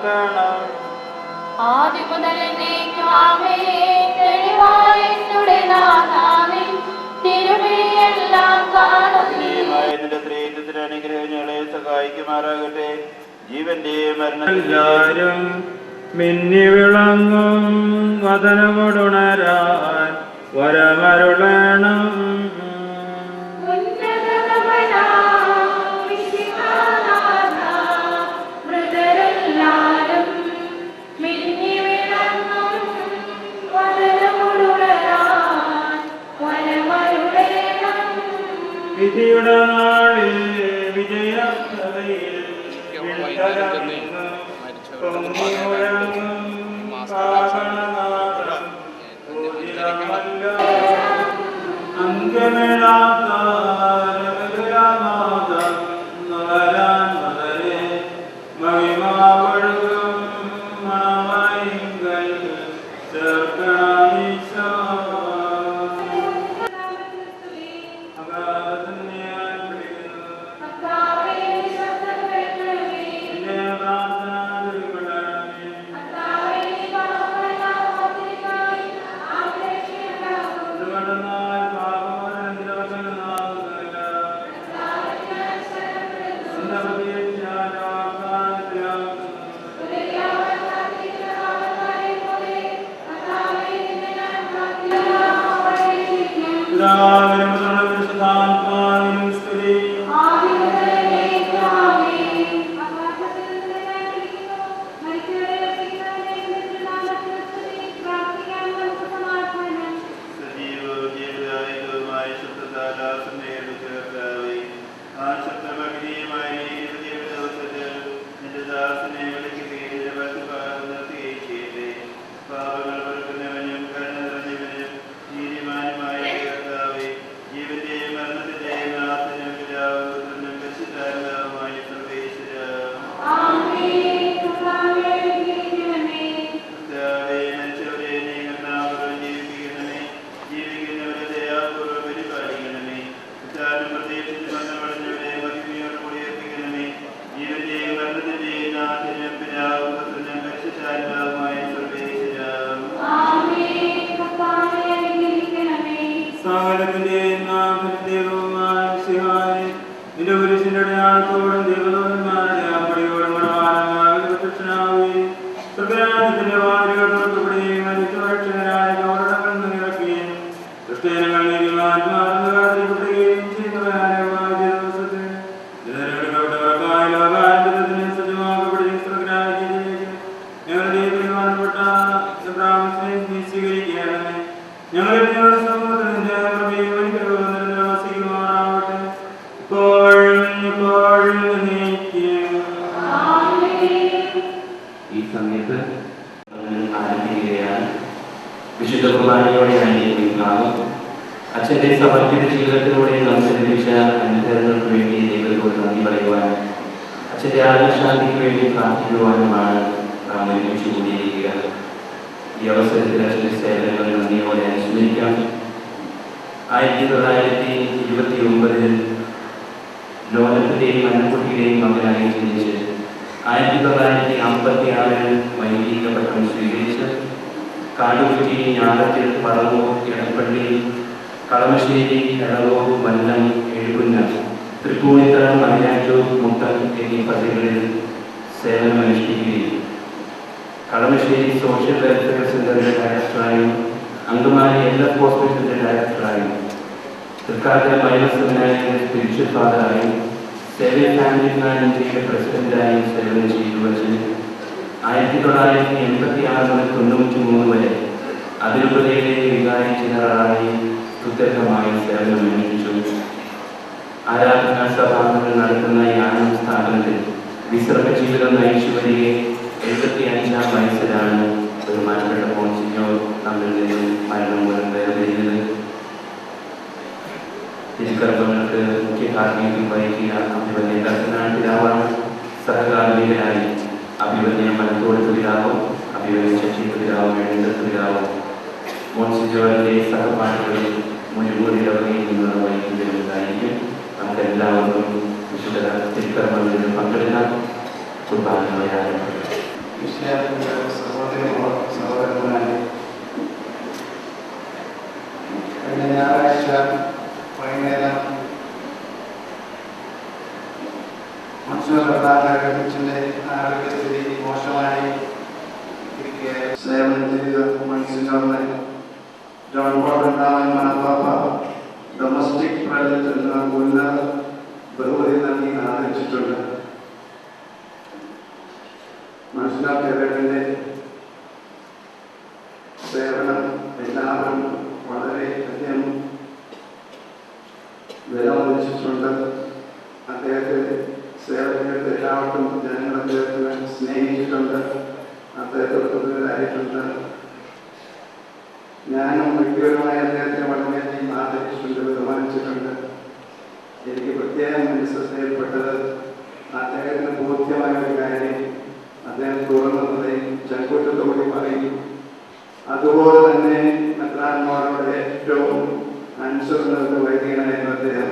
കാക്കണം. ആദ്യം മുതൽ എന്നേക്കും ആമേൻ. തെളിവായ എന്നുടെ നാഥാവിൻ തിരുമിഴിയെല്ലാം കാണുന്നു. നിന്റെ സ്ത്രീത്വത്തിന് അനുഗ്രഹങ്ങളെ സഹായിക്കുമാറാകട്ടെ. ജീവന്റെ മരണല്ലാരും മിന്നി വിളങ്ങും വദനമോടുണരാൻ വരമരുളണം. വിധിയുടെ നാളിൽ വിജയസഭയിൽ പൊങ്ങിമുഴങ്ങും പാവനനാദം പൂജിതമല്ലോ. അന്ത്യമില്ലാത്ത രഹസ്യനാദം വരാൻ വരെ മഹിമാവഴുകും മണമയിങ്കൽ ചേർക്കണമീശോ. ഈ സമയത്ത് ആരംഭിക്കുകയാണ്. വിശുദ്ധ കുർബാനയോടെ ആയിരിക്കും. അച്ഛന്റെ സമർപ്പിത ജീവിതത്തിലൂടെ നമുക്ക് ലഭിച്ച അനുഗ്രഹങ്ങൾക്ക് വേണ്ടി ദൈവത്തോട് നന്ദി പറയുവാനും അച്ഛന്റെ ആത്മശാന്തിക്ക് വേണ്ടി പ്രാർത്ഥിക്കുവാനുമാണ് നാം ഒരുമിച്ച് കൂടിയിരിക്കുക. ഈ അവസരത്തിൽ അച്ഛന്റെ സേവനങ്ങൾ നന്ദിയോടെ അനുസ്മരിക്കാം. 1929 ലോകത്തിന്റെയും മന്നക്കുട്ടിയുടെയും മകനായി ജനിച്ച് 1956 വൈദിക പട്ടം സ്വീകരിച്ച് കാടുകുറ്റി, ഞാറത്തിൽ, പറവൂർ, എടപ്പള്ളി, കളമശ്ശേരി, എളവൂർ, വല്ലം, എഴുകുന്ന, തൃപ്പൂണിത്തറ, മലയാറ്റൂർ, മുട്ടം എന്നീ പദ്ധതികളിൽ സേവനമനുഷ്ഠിക്കുകയും കളമശ്ശേരി സോഷ്യൽ വെൽഫെയർ സെന്ററിന്റെ ഡയറക്ടറായും അങ്കമാലി LF ഹോസ്പിറ്റലിന്റെ ഡയറക്ടറായും തൃക്കാക്കര മൈനർ സെമിനാരിയുടെ സ്പിരിച്വൽ ഫാദറായും സേവിയർ ഫാമിലി പ്ലാനിന്റെ പ്രസിഡന്റായും സേവനം ചെയ്തു വച്ച് 1986 മുതൽ 93 വരെ അതിരൂപതയിലെ വികാരി ജനറലായി സുദീർഘമായി സേവനമനുഷ്ഠിച്ചു. ആരാധനാ സഭാംഗങ്ങൾ നടത്തുന്ന ഈ ആനന്ദ സ്ഥാപനത്തിൽ വിശ്രമ ജീവിതം നയിച്ചു വരികെ 75-ാം വയസ്സിലാണ് ബഹുമാനപ്പെട്ട മോൺസിഞ്ഞോർ നമ്മിൽ നിന്നും മരണം മൂലം വേർപിരിഞ്ഞത്. തിരുക്കർമ്മങ്ങൾക്ക് മുഖ്യ കാർമ്മികം വഹിക്കുക അഭിവന്യ കർത്തനാട് പിതാവാണ്. സഹകാർമ്മികനായി അഭിവന്യ മലത്തോട് പിതാവും അഭിവന്യ ശശി പിതാവും എഴുന്നേറ്റ് പിതാവും മോൺസിഞ്ഞോറിന്റെ സഹപാഠികളിൽ മുഴുവൻ നിന്നുള്ള വഹിക്കുന്നതിനുണ്ടായിരിക്കും. നമുക്കെല്ലാവർക്കും വിശുദ്ധ തിരുക്കർമ്മങ്ങളിൽ പങ്കെടുക്കാം. കുർബാനയോടെ ആരംഭിക്കും. വിഷയത്തിൻ്റെ സഹോദരന്മാരെ, കഴിഞ്ഞ ഞായറാഴ്ച വൈകുന്നേരം മനുഷ്യന്റെ ആരോഗ്യസ്ഥിതി മോശമായി സേവനം ചെയ്ത മനസ്സിലാവുന്ന ജോൺ ബോർഡൻ മാർപ്പാപ്പ ഡൊമസ്റ്റിക് പ്രൈവറ്റ് എന്ന ഉന്നത ബഹുമതി നൽകി ആദരിച്ചിട്ടുണ്ട്. മനസ്സിലാക്കിയവരുടെ സേവനം എല്ലാവരും വളരെയധികം വിലമതിച്ചിട്ടുണ്ട്. അദ്ദേഹത്തെ സേവനത്തെ എല്ലാവർക്കും ജനങ്ങൾ അദ്ദേഹത്തെ സ്നേഹിച്ചിട്ടുണ്ട്, അദ്ദേഹത്തെ പ്രതിനിധരായിട്ടുണ്ട്. ഞാനും വ്യക്തിപരമായി അദ്ദേഹത്തെ വളരെയധികം ആദരിച്ചിട്ടുണ്ട്, ബഹുമാനിച്ചിട്ടുണ്ട്. എനിക്ക് പ്രത്യേകം മനസ്സിൽപ്പെട്ടത് അദ്ദേഹത്തിന് ബോധ്യമായ ഒരു കാര്യം അദ്ദേഹം തുറന്നതയും ചങ്കൂറ്റത്തോടെ പറയും. അതുപോലെ തന്നെ മെത്രാന്മാരുടെ ഏറ്റവും അനുസരണ വൈദികനായിരുന്നു അദ്ദേഹം.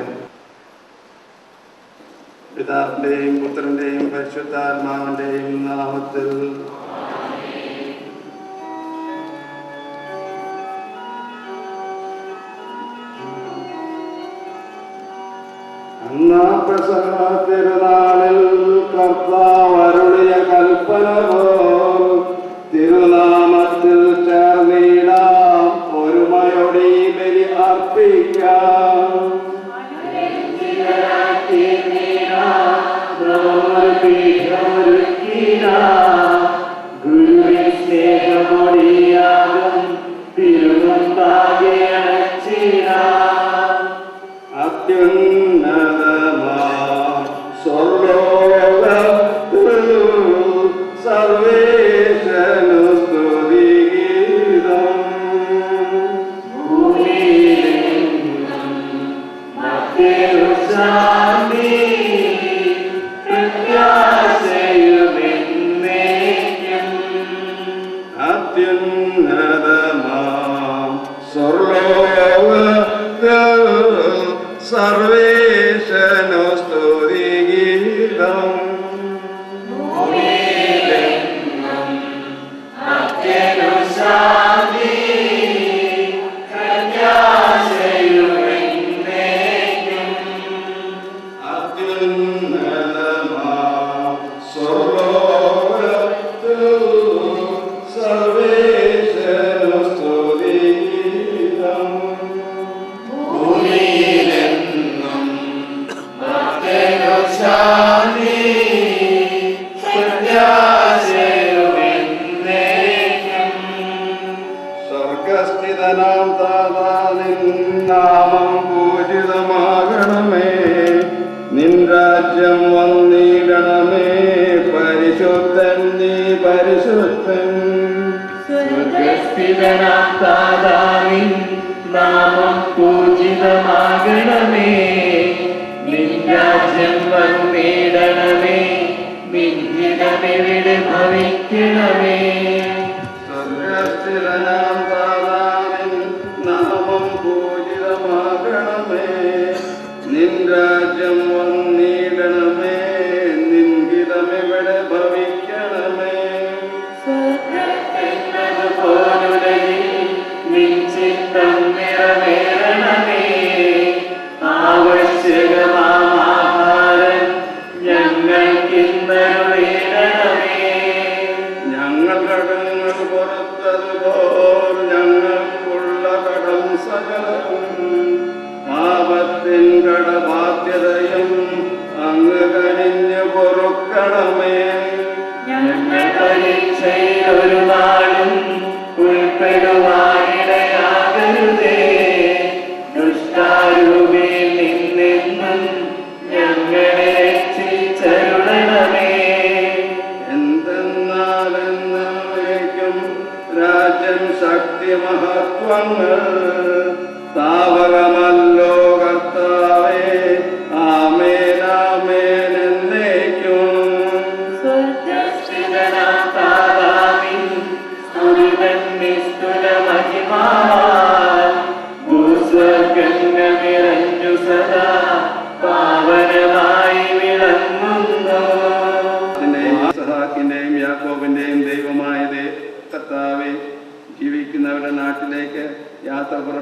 പിതാവിന്റെയും പുത്രന്റെയും പരിശുദ്ധാത്മാവിന്റെയും നാമത്തിൽ തിരുനാളിൽ കർത്താവ് അരുളിയ കൽപ്പന പോൽ തിരുനാമത്തിൽ ചേർന്നിടാം, ഒരുമയോടെ ബലി അർപ്പിക്കാം. ഗുരുവിൻ സ്നേഹമൊടിയാകും തിരുമുമ്പാകെ അണച്ചിടാം. അത്യുന്നതമാ സ്വർലോകത്തിൽ സർവേശനു സ്തുതിഗീതം. ഭൂമിയിലെങ്ങും മറ്റൊരു ശാന്തി പ്രത്യാശയുമെന്നേക്കും. അത്യുന്നതമാ സ്വർലോകത്തിൽ സർവേശനു സ്തുതിഗീതം. ഭൂമിയിലെങ്ങും മറ്റൊരു ശാന്തി പ്രത്യാശയുമെന്നേക്കും. അത്യുന്നതമാം സ്വർലോകത്തിൽ സർവേശനു സ്തുതിഗീതം. ഭൂമിയിലെങ്ങും മറ്റൊരു ശാന്തി പ്രത്യാശയുമെന്നേക്കും. സ്വർഗസ്ഥിതനാം താതാ, നിൻ നാമം പൂജിതമാകണമേ, നിൻ രാജ്യം വന്നിടണമേ, പരിശുദ്ധൻ നീ പരിശുദ്ധൻ. സ്വർഗസ്ഥിതനാം താതാ, നിൻ നാമം പൂജിതമാകണമേ, നിൻ രാജ്യം വന്നിടണമേ, നിൻ ഹിതമെവിടെ ഭവിക്കണമേ. സ്വർഗസ്ഥിതനാം താതാ, നിൻ നാമം പൂജിതമാകണമേ, നിൻ രാജ്യം വന്നിടണമേ, നിൻ ഹിതമെവിടെ ഭവിക്കണമേ. സ്വർഗത്തിലുള്ളതുപോലുലകിൽ നിൻ ചിത്തം നിറവേറണമേ, ആവശ്യകമാം ആഹാരം ഞങ്ങൾക്കിന്നരുളിടണമേ. ഞങ്ങൾ കടങ്ങൾ പുറത്തതുപോൽ ഞങ്ങൾക്കുള്ള കടം സകലവും പാപത്തിൻ കടബാധ്യതയും അങ്ങ് കനിഞ്ഞു പൊറുക്കണമേ. ഞങ്ങൾ പരീക്ഷയിൽ ഒരു നാളും ഉൾപ്പെടുവാനിടയാകരുതേ, ദുഷ്ടാരൂപിയിൽ നിന്നെന്നും ഞങ്ങളെ രക്ഷിച്ചരുളണമേ. എന്തെന്നാൽ എന്നേക്കും രാജ്യം ശക്തി മഹത്വങ്ങൾ താവകമല്ലോ കർത്താവേ, ആമേൻ ആമേൻ എന്നേക്കും. സ്വർഗസ്ഥിതനാം താതാ, നിൻ സ്തുതിതൻ നിസ്തുല മഹിമാവാൽ ഭൂസ്വർഗങ്ങൾ നിറഞ്ഞു സദാ പാവനമായി വിളങ്ങുന്നു. യാക്കോബിന്റെയും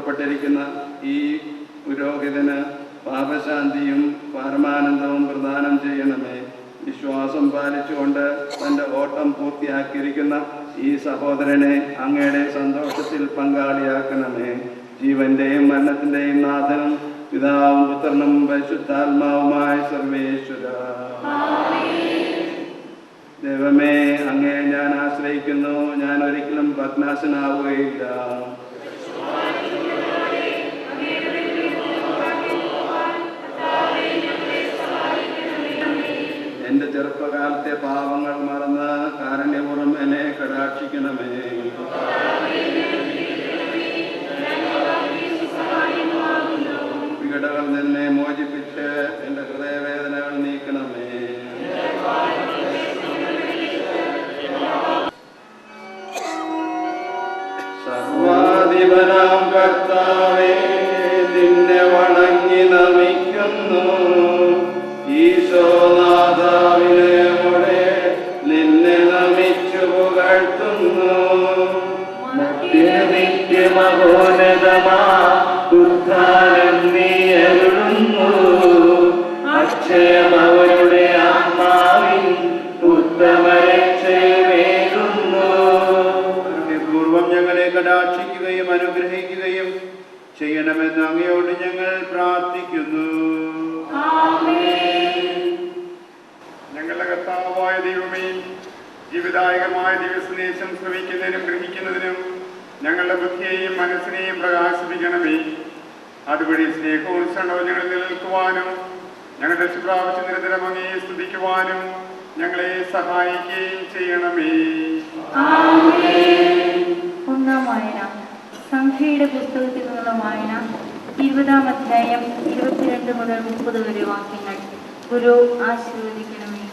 പുറപ്പെട്ടിരിക്കുന്ന ഈ പുരോഹിതന് പാപശാന്തിയും പരമാനന്ദവും പ്രദാനം ചെയ്യണമേ. വിശ്വാസം പാലിച്ചുകൊണ്ട് തൻ്റെ ഓട്ടം പൂർത്തിയാക്കിയിരിക്കുന്ന ഈ സഹോദരനെ അങ്ങയുടെ സന്തോഷത്തിൽ പങ്കാളിയാക്കണമേ. ജീവന്റെയും മരണത്തിന്റെയും നാഥനും പിതാവും പുത്രനും പരിശുദ്ധാത്മാവുമായ സർവേശ്വര. ദൈവമേ, അങ്ങയെ ഞാൻ ആശ്രയിക്കുന്നു. ഞാൻ ഒരിക്കലും ഭഗ്നാശനാവുകയില്ല. എൻ്റെ ചെറുപ്പകാലത്തെ പാപങ്ങൾ മറന്ന് കാരുണ്യപൂർവ്വം എന്നെ കടാക്ഷിക്കണമേ. വികടകൾ നിന്നെ മോചിപ്പിച്ച് എൻ്റെ ഹൃദയവേദനകൾ നീക്കണമേ. സർവാധിപനാം കർത്താവേ, നിന്നെ വണങ്ങി നമിക്കുന്നു. ഈശോനാഥാവിനെ നിന്നെ നമിച്ചു പുകഴ്ത്തുന്നു. നിത്യമഹോന്നതമാ ഉദ്ധാനം നീ അരുളുന്നു. അക്ഷയം അവരുടെ ആത്മാവിൻ ഉത്തമരക്ഷയമേകുന്നു. പൂർവം ഞങ്ങളെ കടാക്ഷിക്കുകയും അനുഗ്രഹിക്കുകയും ചെയ്യണമെന്ന് അങ്ങയോട് ഞങ്ങൾ പ്രാർത്ഥിക്കുന്നു. ഞങ്ങളുടെ കർത്താവായ ദൈവമേ, ജീവിതായകമായ ദിവസനേശം ശ്രമിക്കുന്നതിനും ഗ്രഹിക്കുന്നതിനും ഞങ്ങളുടെ ബുദ്ധിയെയും മനസ്സിനെയും പ്രകാശിപ്പിക്കണമേ. അതുവഴി സ്നേഹവും ക്ഷണവും ഞങ്ങൾ നിലനിൽക്കുവാനും ഞങ്ങളുടെ രക്ഷപ്രാപിച്ച് നിരന്തരം അങ്ങയെ സ്തുതിക്കുവാനും ഞങ്ങളെ സഹായിക്കുകയും ചെയ്യണമേ. ഒന്നാം വായന. സംഖ്യയുടെ പുസ്തകത്തിൽ നിന്നുള്ള വായന 20-ാം അധ്യായം 22 മുതൽ 30 വരെ വാക്യങ്ങൾ. ഗുരു ആശീർവദിക്കണമേ.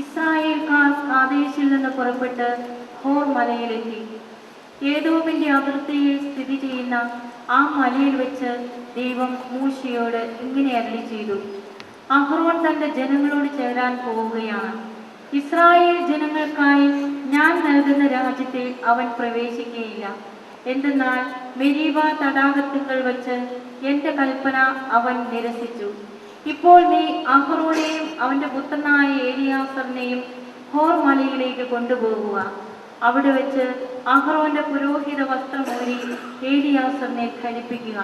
ഇസ്രായേൽക്കാർ കാദേശിൽ നിന്ന് പുറപ്പെട്ട് ഹോർ മലയിലെത്തി. ഏദോമിന്റെ അതിർത്തിയിൽ സ്ഥിതി ചെയ്യുന്ന ആ മലയിൽ വെച്ച് ദൈവം മൂശയോട് ഇങ്ങനെ അരുളി ചെയ്തു: അഹ്റോൻ തന്റെ ജനങ്ങളോട് ചേരാൻ പോവുകയാണ്. ഇസ്രായേൽ ജനങ്ങൾക്കായി ഞാൻ നൽകുന്ന രാജ്യത്തിൽ അവൻ പ്രവേശിക്കുകയില്ല. എന്തെന്നാൽ മെരീബ തടാകത്തിങ്കൽ വച്ച് എന്റെ കൽപ്പന അവൻ നിരസിച്ചു. ഇപ്പോൾ നീ അഹ്റോനെയും അവന്റെ പുത്രനായ ഏലിയാസറിനെയും ഹോർ മലയിലേക്ക് കൊണ്ടുപോകുക. അവിടെ വെച്ച് അഹ്റോന്റെ പുരോഹിത വസ്ത്രമൂരി ഏലിയാസറിനെ ധരിപ്പിക്കുക.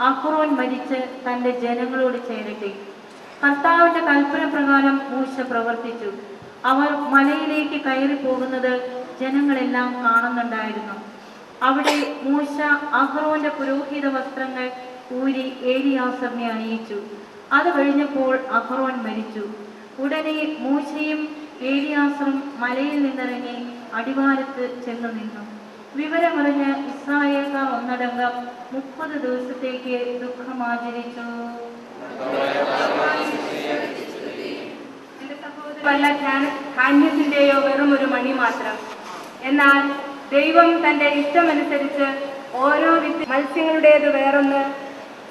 അഹ്റോൻ മരിച്ച് തന്റെ ജനങ്ങളോട് ചേരട്ടെ. കർത്താവിന്റെ കൽപ്പന പ്രകാരം മൂശ പ്രവർത്തിച്ചു. അവർ മലയിലേക്ക് കയറി പോകുന്നത് ജനങ്ങളെല്ലാം കാണുന്നുണ്ടായിരുന്നു. അവിടെ മൂശ അഹ്റോന്റെ പുരോഹിത വസ്ത്രങ്ങൾ ഊരി ഏലിയാസറിനെ അണിയിച്ചു. അത് കഴിഞ്ഞപ്പോൾ അഹ്റോൻ മരിച്ചു. ഉടനെ മൂശയും ഏലിയാസറും മലയിൽ നിന്നിറങ്ങി അടിവാരത്ത് ചെന്നു നിന്നു. വിവരമറിഞ്ഞ് ഇസ്രായേൽക്കാർ ഒന്നടങ്കം 30 ദിവസത്തേക്ക് ദുഃഖമാചരിച്ചു. വല്ല ധാന്യത്തിന്റെയോ വെറും ഒരു മണി മാത്രം. എന്നാൽ ദൈവം തന്റെ ഇഷ്ടമനുസരിച്ച് ഓരോ മത്സ്യങ്ങളുടേത് വേറൊന്ന്.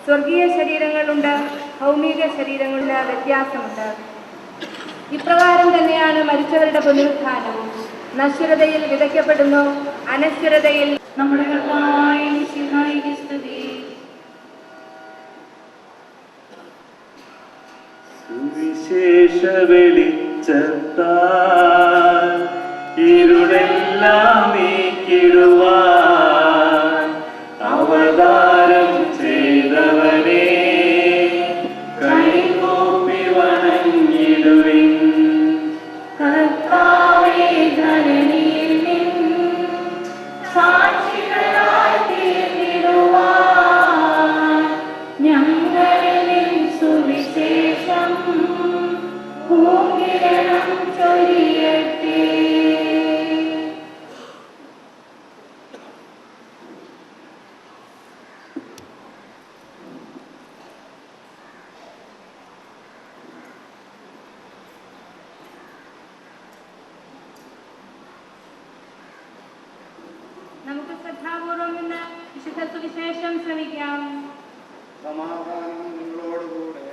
സ്വർഗീയ ശരീരങ്ങളുണ്ട്, ഭൗമിക ശരീരങ്ങളുടെ വ്യത്യാസമുണ്ട്. ഇപ്രകാരം തന്നെയാണ് മരിച്ചവരുടെ പുനരുത്ഥാനവും. നശ്വരതയിൽ വിതയ്ക്കപ്പെടുന്നു, അനശ്വരതയിൽ നമ്മുടെ കർത്താവായ മിശിഹായിക്ക് സ്തുതി. സുവിശേഷ വെളിച്ചത്താൽ ഇരുളെല്ലാം നീക്കിടുവാൻ അവതാരം ചെയ്തവനെ കൈകൂപ്പി വണങ്ങിടുവിൻ. കർത്താവേ, ധരണിയിൽ സാക്ഷികളായി തീർന്നിടുവാൻ ഞങ്ങളിൽ സുവിശേഷം പൂങ്കിരണം ചൊരിയട്ടെ. നമുക്ക് ശ്രദ്ധാപൂർവം ഇന്ന് വിശുദ്ധ സുവിശേഷം ശ്രമിക്കാം. സമാധാനം നിങ്ങളോടുകൂടെ.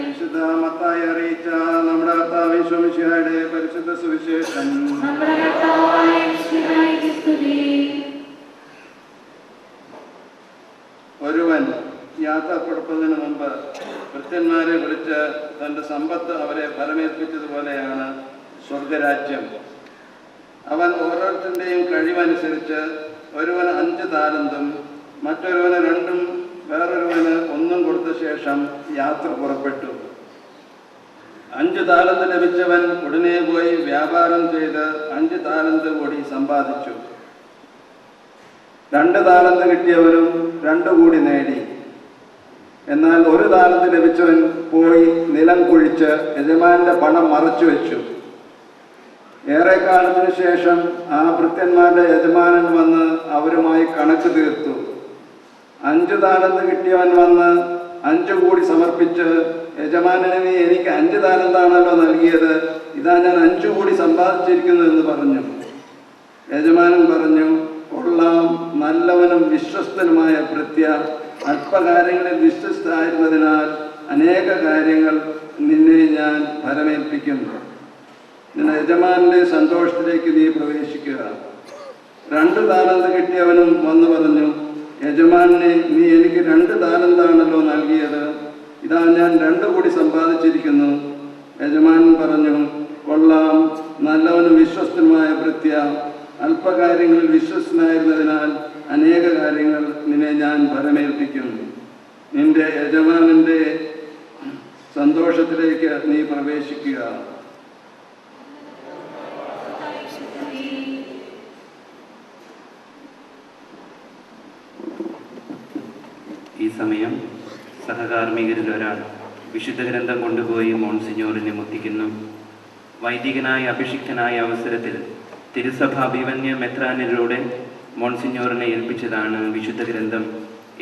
വിശുദ്ധ മത്തായി അറിയിച്ച നമ്മുടെ കർത്താവ് യേശു മിശിഹായുടെ പരിശുദ്ധ സുവിശേഷം. ഒരുവൻ യാത്ര പുറപ്പെടുന്നതിന് മുമ്പ് ഭൃത്യന്മാരെ വിളിച്ച് തൻ്റെ സമ്പത്ത് അവരെ ഫലമേൽപ്പിച്ചതുപോലെയാണ് സ്വർഗരാജ്യം. അവൻ ഓരോരുത്തരുടെയും കഴിവനുസരിച്ച് ഒരുവന് 5 താലന്തും മറ്റൊരുവന് 2-ഉം വേറൊരുവന് 1-ഉം കൊടുത്ത ശേഷം യാത്ര പുറപ്പെട്ടു. 5 താലന്ത് ലഭിച്ചവൻ ഉടനെ പോയി വ്യാപാരം ചെയ്ത് 5 താലന്ത് കൂടി സമ്പാദിച്ചു. 2 താലന്ത് കിട്ടിയവരും 2 കൂടി നേടി. എന്നാൽ 1 താലന്ത് ലഭിച്ചവൻ പോയി നിലം കുഴിച്ച് യജമാന്റെ പണം മറച്ചു വെച്ചു. ഏറെ കാലത്തിനു ശേഷം ആ ഭൃത്യന്മാരുടെ യജമാനൻ വന്ന് അവരുമായി കണക്ക് തീർത്തു. 5 താലന്ത് കിട്ടിയവൻ വന്ന് 5 കൂടി സമർപ്പിച്ച്, യജമാനനെ നീ എനിക്ക് 5 താലന്താണല്ലോ നൽകിയത്, ഇതാ ഞാൻ 5 കൂടി സമ്പാദിച്ചിരിക്കുന്നു എന്ന് പറഞ്ഞു. യജമാനൻ പറഞ്ഞു, കൊള്ളാം, നല്ലവനും വിശ്വസ്തനുമായ ഭൃത്യ, അല്പകാര്യങ്ങളിൽ വിശ്വസ്തനായിരുന്നതിനാൽ അനേക കാര്യങ്ങൾ നിന്നെ ഞാൻ ഫലമേൽപ്പിക്കും. നിന്റെ യജമാനന്റെ സന്തോഷത്തിലേക്ക് നീ പ്രവേശിക്കുക. 2 താലന്ത് കിട്ടിയവനും വന്നു പറഞ്ഞു, യജമാനെ നീ എനിക്ക് 2 താലന്താണല്ലോ നൽകിയത്, ഇതാ ഞാൻ 2 കൂടി സമ്പാദിച്ചിരിക്കുന്നു. യജമാനൻ പറഞ്ഞു, കൊള്ളാം, നല്ലവനും വിശ്വസ്തനുമായ ഭൃത്യ, അല്പകാര്യങ്ങളിൽ വിശ്വസ്തനായിരുന്നതിനാൽ അനേക കാര്യങ്ങൾ നിന്നെ ഞാൻ ഫലമേൽപ്പിക്കും. നിന്റെ യജമാനന്റെ സന്തോഷത്തിലേക്ക് നീ പ്രവേശിക്കുക. ഈ സമയം സഹകാർമ്മികരിൽ ഒരാൾ വിശുദ്ധ ഗ്രന്ഥം കൊണ്ടുപോയി മോൺസിഞ്ഞോറിനെ മുത്തിക്കുന്നു. വൈദികനായ അഭിഷിക്തനായ അവസരത്തിൽ തിരുസഭാഭിവന്യ മെത്രാനിലൂടെ മോൺസിഞ്ഞോറിനെ ഏൽപ്പിച്ചതാണ് വിശുദ്ധ ഗ്രന്ഥം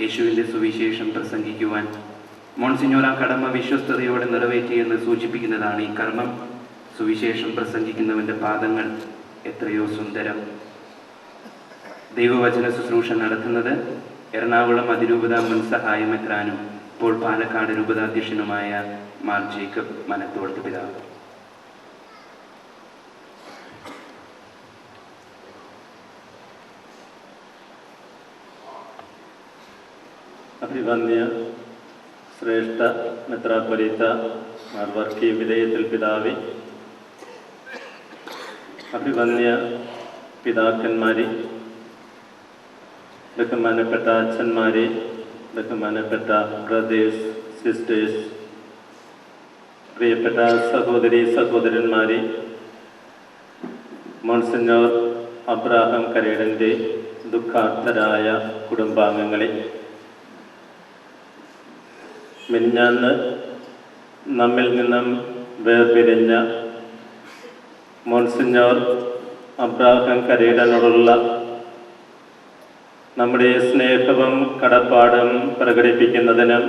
യേശുവിൻ്റെ സുവിശേഷം പ്രസംഗിക്കുവാൻ. മോൺസിഞ്ഞോർ ആ കടമ വിശ്വസ്തയോടെ നിറവേറ്റിയെന്ന് സൂചിപ്പിക്കുന്നതാണ് ഈ കർമ്മം. സുവിശേഷം പ്രസംഗിക്കുന്നവൻ്റെ പാദങ്ങൾ എത്രയോ സുന്ദരം. ദൈവവചന ശുശ്രൂഷ നടത്തുന്നത് എറണാകുളം അതിരൂപത മുൻ സഹായ മെത്രാനും ഇപ്പോൾ പാലക്കാട് രൂപതാധ്യക്ഷനുമായ മാർ ജേക്കബ് മനത്തോടത്ത് പിതാവ്. അഭിവന്യ ശ്രേഷ്ഠ മെത്രാപ്പൊലീത്ത മാർ വർക്കി വിധേയത്തിൽ പിതാവി, അഭിവന്യ പിതാക്കന്മാരെ, ബഹുമാനപ്പെട്ട അച്ഛന്മാരെ, ബഹുമാനപ്പെട്ട ബ്രദേഴ്സ്, സിസ്റ്റേഴ്സ്, പ്രിയപ്പെട്ട സഹോദരി സഹോദരന്മാരെ, മോൺസിഞ്ഞോർ അബ്രാഹാം കരേടൻ്റെ ദുഃഖാർത്ഥരായ കുടുംബാംഗങ്ങളെ, മിനിഞ്ഞാന്ന് നമ്മിൽ നിന്നും വേർപിരിഞ്ഞ മോൺസിഞ്ഞോർ അബ്രാഹാം കരേടനോടുള്ള നമ്മുടെ സ്നേഹവും കടപ്പാടും പ്രകടിപ്പിക്കുന്നതിനും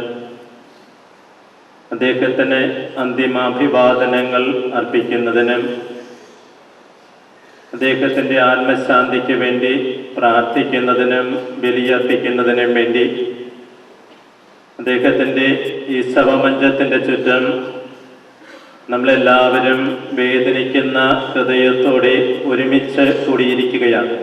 അദ്ദേഹത്തിന് അന്തിമാഭിവാദനങ്ങൾ അർപ്പിക്കുന്നതിനും അദ്ദേഹത്തിൻ്റെ ആത്മശാന്തിക്ക് വേണ്ടി പ്രാർത്ഥിക്കുന്നതിനും ബലിയർപ്പിക്കുന്നതിനും വേണ്ടി അദ്ദേഹത്തിൻ്റെ ഈ ശവമഞ്ചത്തിൻ്റെ ചുറ്റും നമ്മളെല്ലാവരും വേദനിക്കുന്ന ഹൃദയത്തോടെ ഒരുമിച്ച് കൂടിയിരിക്കുകയാണ്.